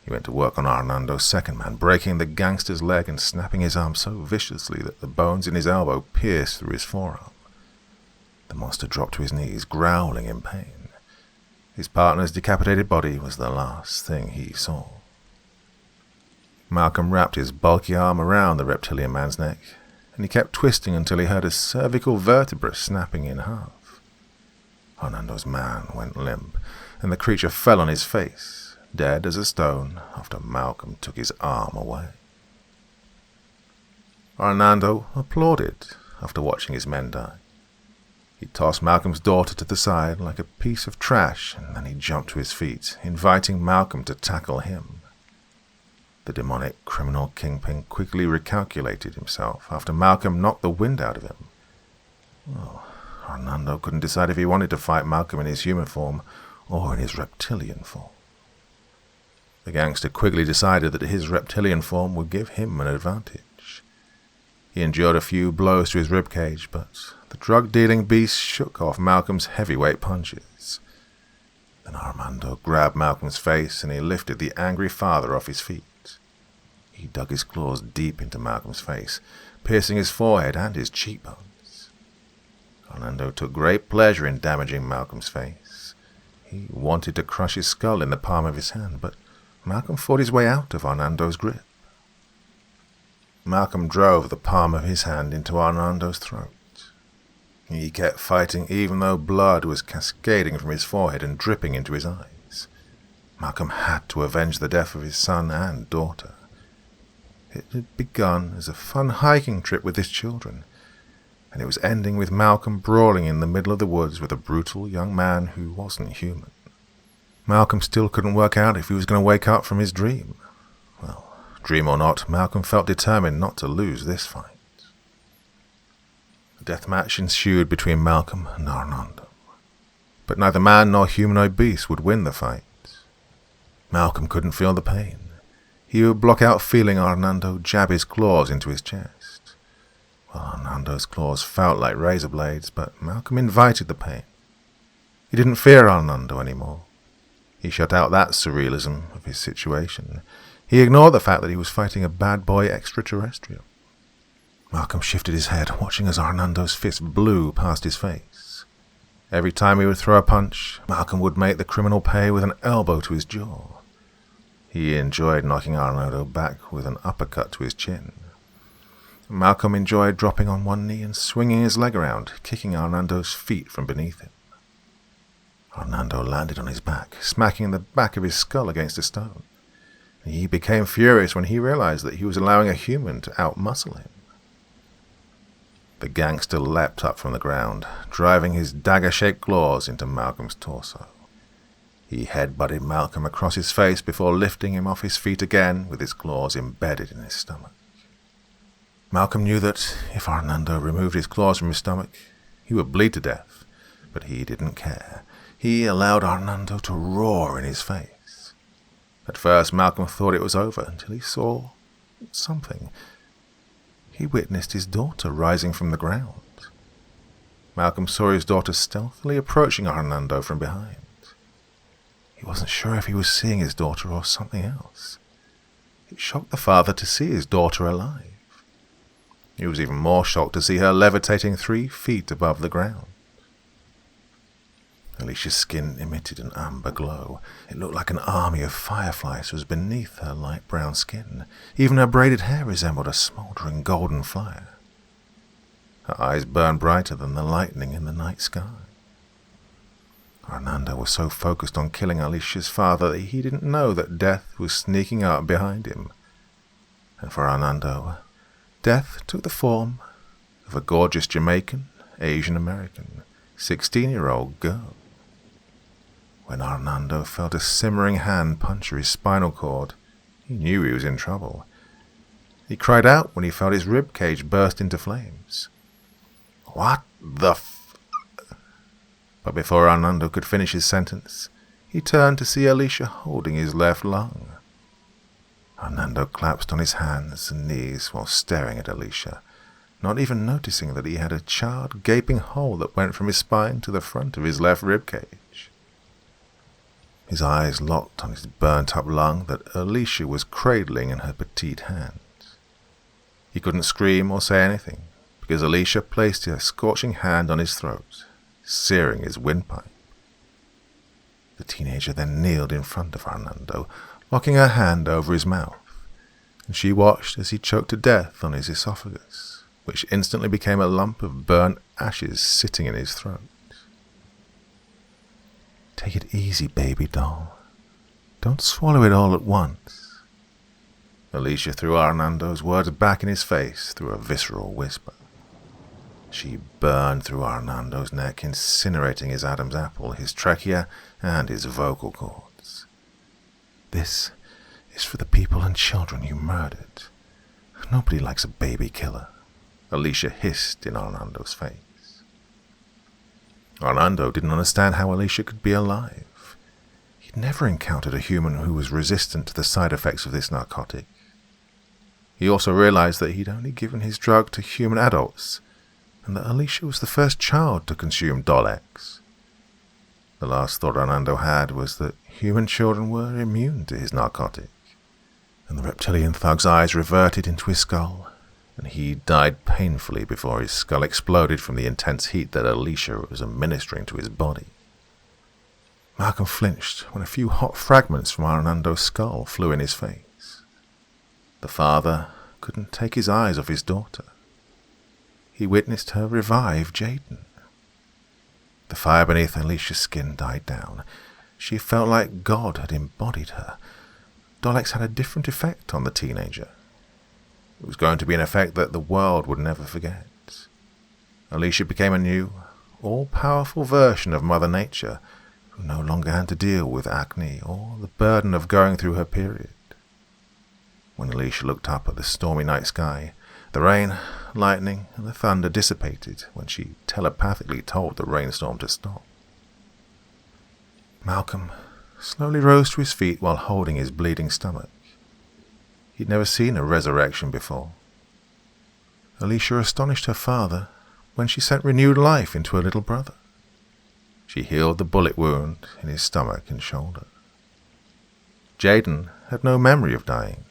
Speaker 2: He went to work on Hernando's second man, breaking the gangster's leg and snapping his arm so viciously that the bones in his elbow pierced through his forearm. The monster dropped to his knees, growling in pain. His partner's decapitated body was the last thing he saw. Malcolm wrapped his bulky arm around the reptilian man's neck, and he kept twisting until he heard a cervical vertebra snapping in half. Hernando's man went limp, and the creature fell on his face, dead as a stone, after Malcolm took his arm away. Hernando applauded after watching his men die. He tossed Malcolm's daughter to the side like a piece of trash, and then he jumped to his feet, inviting Malcolm to tackle him. The demonic criminal kingpin quickly recalculated himself after Malcolm knocked the wind out of him. Oh, Hernando couldn't decide if he wanted to fight Malcolm in his human form or in his reptilian form. The gangster quickly decided that his reptilian form would give him an advantage. He endured a few blows to his ribcage, but the drug-dealing beast shook off Malcolm's heavyweight punches. Then Armando grabbed Malcolm's face and he lifted the angry father off his feet. He dug his claws deep into Malcolm's face, piercing his forehead and his cheekbones. Hernando took great pleasure in damaging Malcolm's face. He wanted to crush his skull in the palm of his hand, but Malcolm fought his way out of Hernando's grip. Malcolm drove the palm of his hand into Hernando's throat. He kept fighting even though blood was cascading from his forehead and dripping into his eyes. Malcolm had to avenge the death of his son and daughter. It had begun as a fun hiking trip with his children, and it was ending with Malcolm brawling in the middle of the woods with a brutal young man who wasn't human. Malcolm still couldn't work out if he was going to wake up from his dream. Well, dream or not, Malcolm felt determined not to lose this fight. A death match ensued between Malcolm and Hernando, but neither man nor humanoid beast would win the fight. Malcolm couldn't feel the pain. He would block out feeling Hernando jab his claws into his chest. Well, Hernando's claws felt like razor blades, but Malcolm invited the pain. He didn't fear Hernando anymore. He shut out that surrealism of his situation. He ignored the fact that he was fighting a bad boy extraterrestrial. Malcolm shifted his head, watching as Hernando's fist blew past his face. Every time he would throw a punch, Malcolm would make the criminal pay with an elbow to his jaw. He enjoyed knocking Hernando back with an uppercut to his chin. Malcolm enjoyed dropping on one knee and swinging his leg around, kicking Hernando's feet from beneath him. Hernando landed on his back, smacking the back of his skull against a stone. He became furious when he realized that he was allowing a human to outmuscle him. The gangster leapt up from the ground, driving his dagger-shaped claws into Malcolm's torso. He head-butted Malcolm across his face before lifting him off his feet again with his claws embedded in his stomach. Malcolm knew that if Hernando removed his claws from his stomach, he would bleed to death, but he didn't care. He allowed Hernando to roar in his face. At first, Malcolm thought it was over until he saw something. He witnessed his daughter rising from the ground. Malcolm saw his daughter stealthily approaching Hernando from behind. He wasn't sure if he was seeing his daughter or something else. It shocked the father to see his daughter alive. He was even more shocked to see her levitating 3 feet above the ground. Alicia's skin emitted an amber glow. It looked like an army of fireflies was beneath her light brown skin. Even her braided hair resembled a smouldering golden fire. Her eyes burned brighter than the lightning in the night sky. Arnando was so focused on killing Alisha's father that he didn't know that death was sneaking up behind him. And for Arnando, death took the form of a gorgeous Jamaican, Asian-American, 16-year-old girl. When Arnando felt a simmering hand puncture his spinal cord, he knew he was in trouble. He cried out when he felt his rib cage burst into flames. "What the f—" But before Arnando could finish his sentence, he turned to see Alisha holding his left lung. Arnando collapsed on his hands and knees while staring at Alisha, not even noticing that he had a charred, gaping hole that went from his spine to the front of his left rib cage. His eyes locked on his burnt-up lung that Alisha was cradling in her petite hands. He couldn't scream or say anything, because Alisha placed her scorching hand on his throat, searing his windpipe. The teenager then kneeled in front of Arnando, locking her hand over his mouth, and she watched as he choked to death on his esophagus, which instantly became a lump of burnt ashes sitting in his throat. "Take it easy, baby doll. Don't swallow it all at once." Alisha threw Arnando's words back in his face through a visceral whisper. She burned through Arnando's neck, incinerating his Adam's apple, his trachea, and his vocal cords. "This is for the people and children you murdered. Nobody likes a baby killer," Alisha hissed in Arnando's face. Arnando didn't understand how Alisha could be alive. He'd never encountered a human who was resistant to the side effects of this narcotic. He also realized that he'd only given his drug to human adults, and that Alisha was the first child to consume Dolex. The last thought Arnando had was that human children were immune to his narcotic, and the reptilian thug's eyes reverted into his skull, and he died painfully before his skull exploded from the intense heat that Alisha was administering to his body. Malcolm flinched when a few hot fragments from Arnando's skull flew in his face. The father couldn't take his eyes off his daughter. He witnessed her revive Jayden. The fire beneath Alisha's skin died down. She felt like God had embodied her. Dolex had a different effect on the teenager. It was going to be an effect that the world would never forget. Alisha became a new, all-powerful version of Mother Nature, who no longer had to deal with acne or the burden of going through her period. When Alisha looked up at the stormy night sky, the rain, lightning, and the thunder dissipated when she telepathically told the rainstorm to stop. Malcolm slowly rose to his feet while holding his bleeding stomach. He'd never seen a resurrection before. Alisha astonished her father when she sent renewed life into her little brother. She healed the bullet wound in his stomach and shoulder. Jayden had no memory of dying.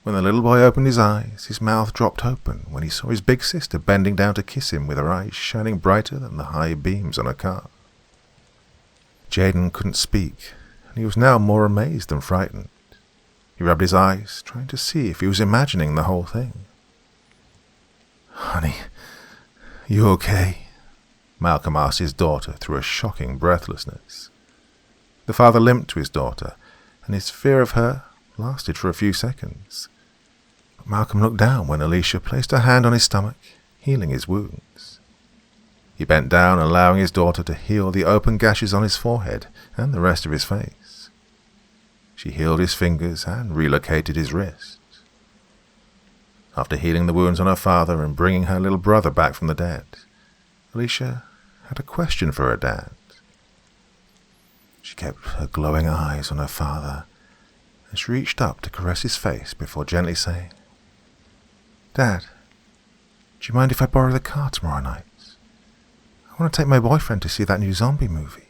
Speaker 2: When the little boy opened his eyes, his mouth dropped open when he saw his big sister bending down to kiss him with her eyes shining brighter than the high beams on a car. Jayden couldn't speak, and he was now more amazed than frightened. He rubbed his eyes, trying to see if he was imagining the whole thing. "Honey, you okay?" Malcolm asked his daughter through a shocking breathlessness. The father limped to his daughter, and his fear of her lasted for a few seconds. But Malcolm looked down when Alisha placed her hand on his stomach, healing his wounds. He bent down, allowing his daughter to heal the open gashes on his forehead and the rest of his face. She healed his fingers and relocated his wrists. After healing the wounds on her father and bringing her little brother back from the dead, Alisha had a question for her dad. She kept her glowing eyes on her father, and she reached up to caress his face before gently saying, "Dad, do you mind if I borrow the car tomorrow night? I want to take my boyfriend to see that new zombie movie."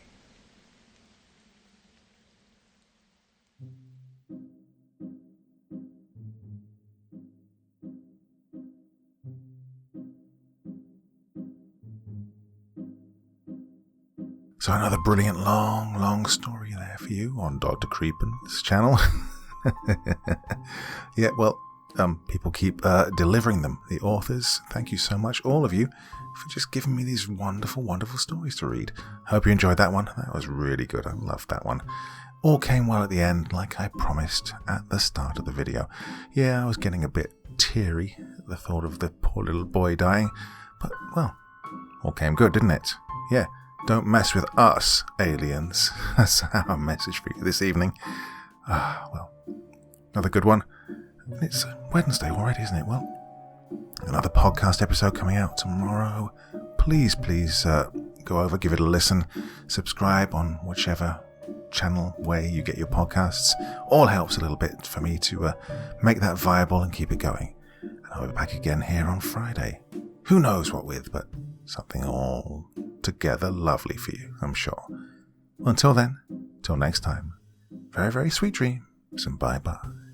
Speaker 2: So another brilliant long story there for you on Dr. Creepen's channel. Yeah, well,
Speaker 1: people keep delivering them. The authors, thank you so much, all of you, for just giving me these wonderful, wonderful stories to read. Hope you enjoyed that one. That was really good. I loved that one. All came well at the end, like I promised at the start of the video. Yeah, I was getting a bit teary at the thought of the poor little boy dying, but, well, all came good, didn't it? Yeah, don't mess with us, aliens. That's our message for you this evening. Well, another good one. It's Wednesday already, isn't it? Well, another podcast episode coming out tomorrow. Please, go over, give it a listen, subscribe on whichever channel way you get your podcasts. All helps a little bit for me to make that viable and keep it going. And I'll be back again here on Friday. Who knows what with, but something all together lovely for you, I'm sure. Until then, till next time, very, very sweet dreams and bye-bye.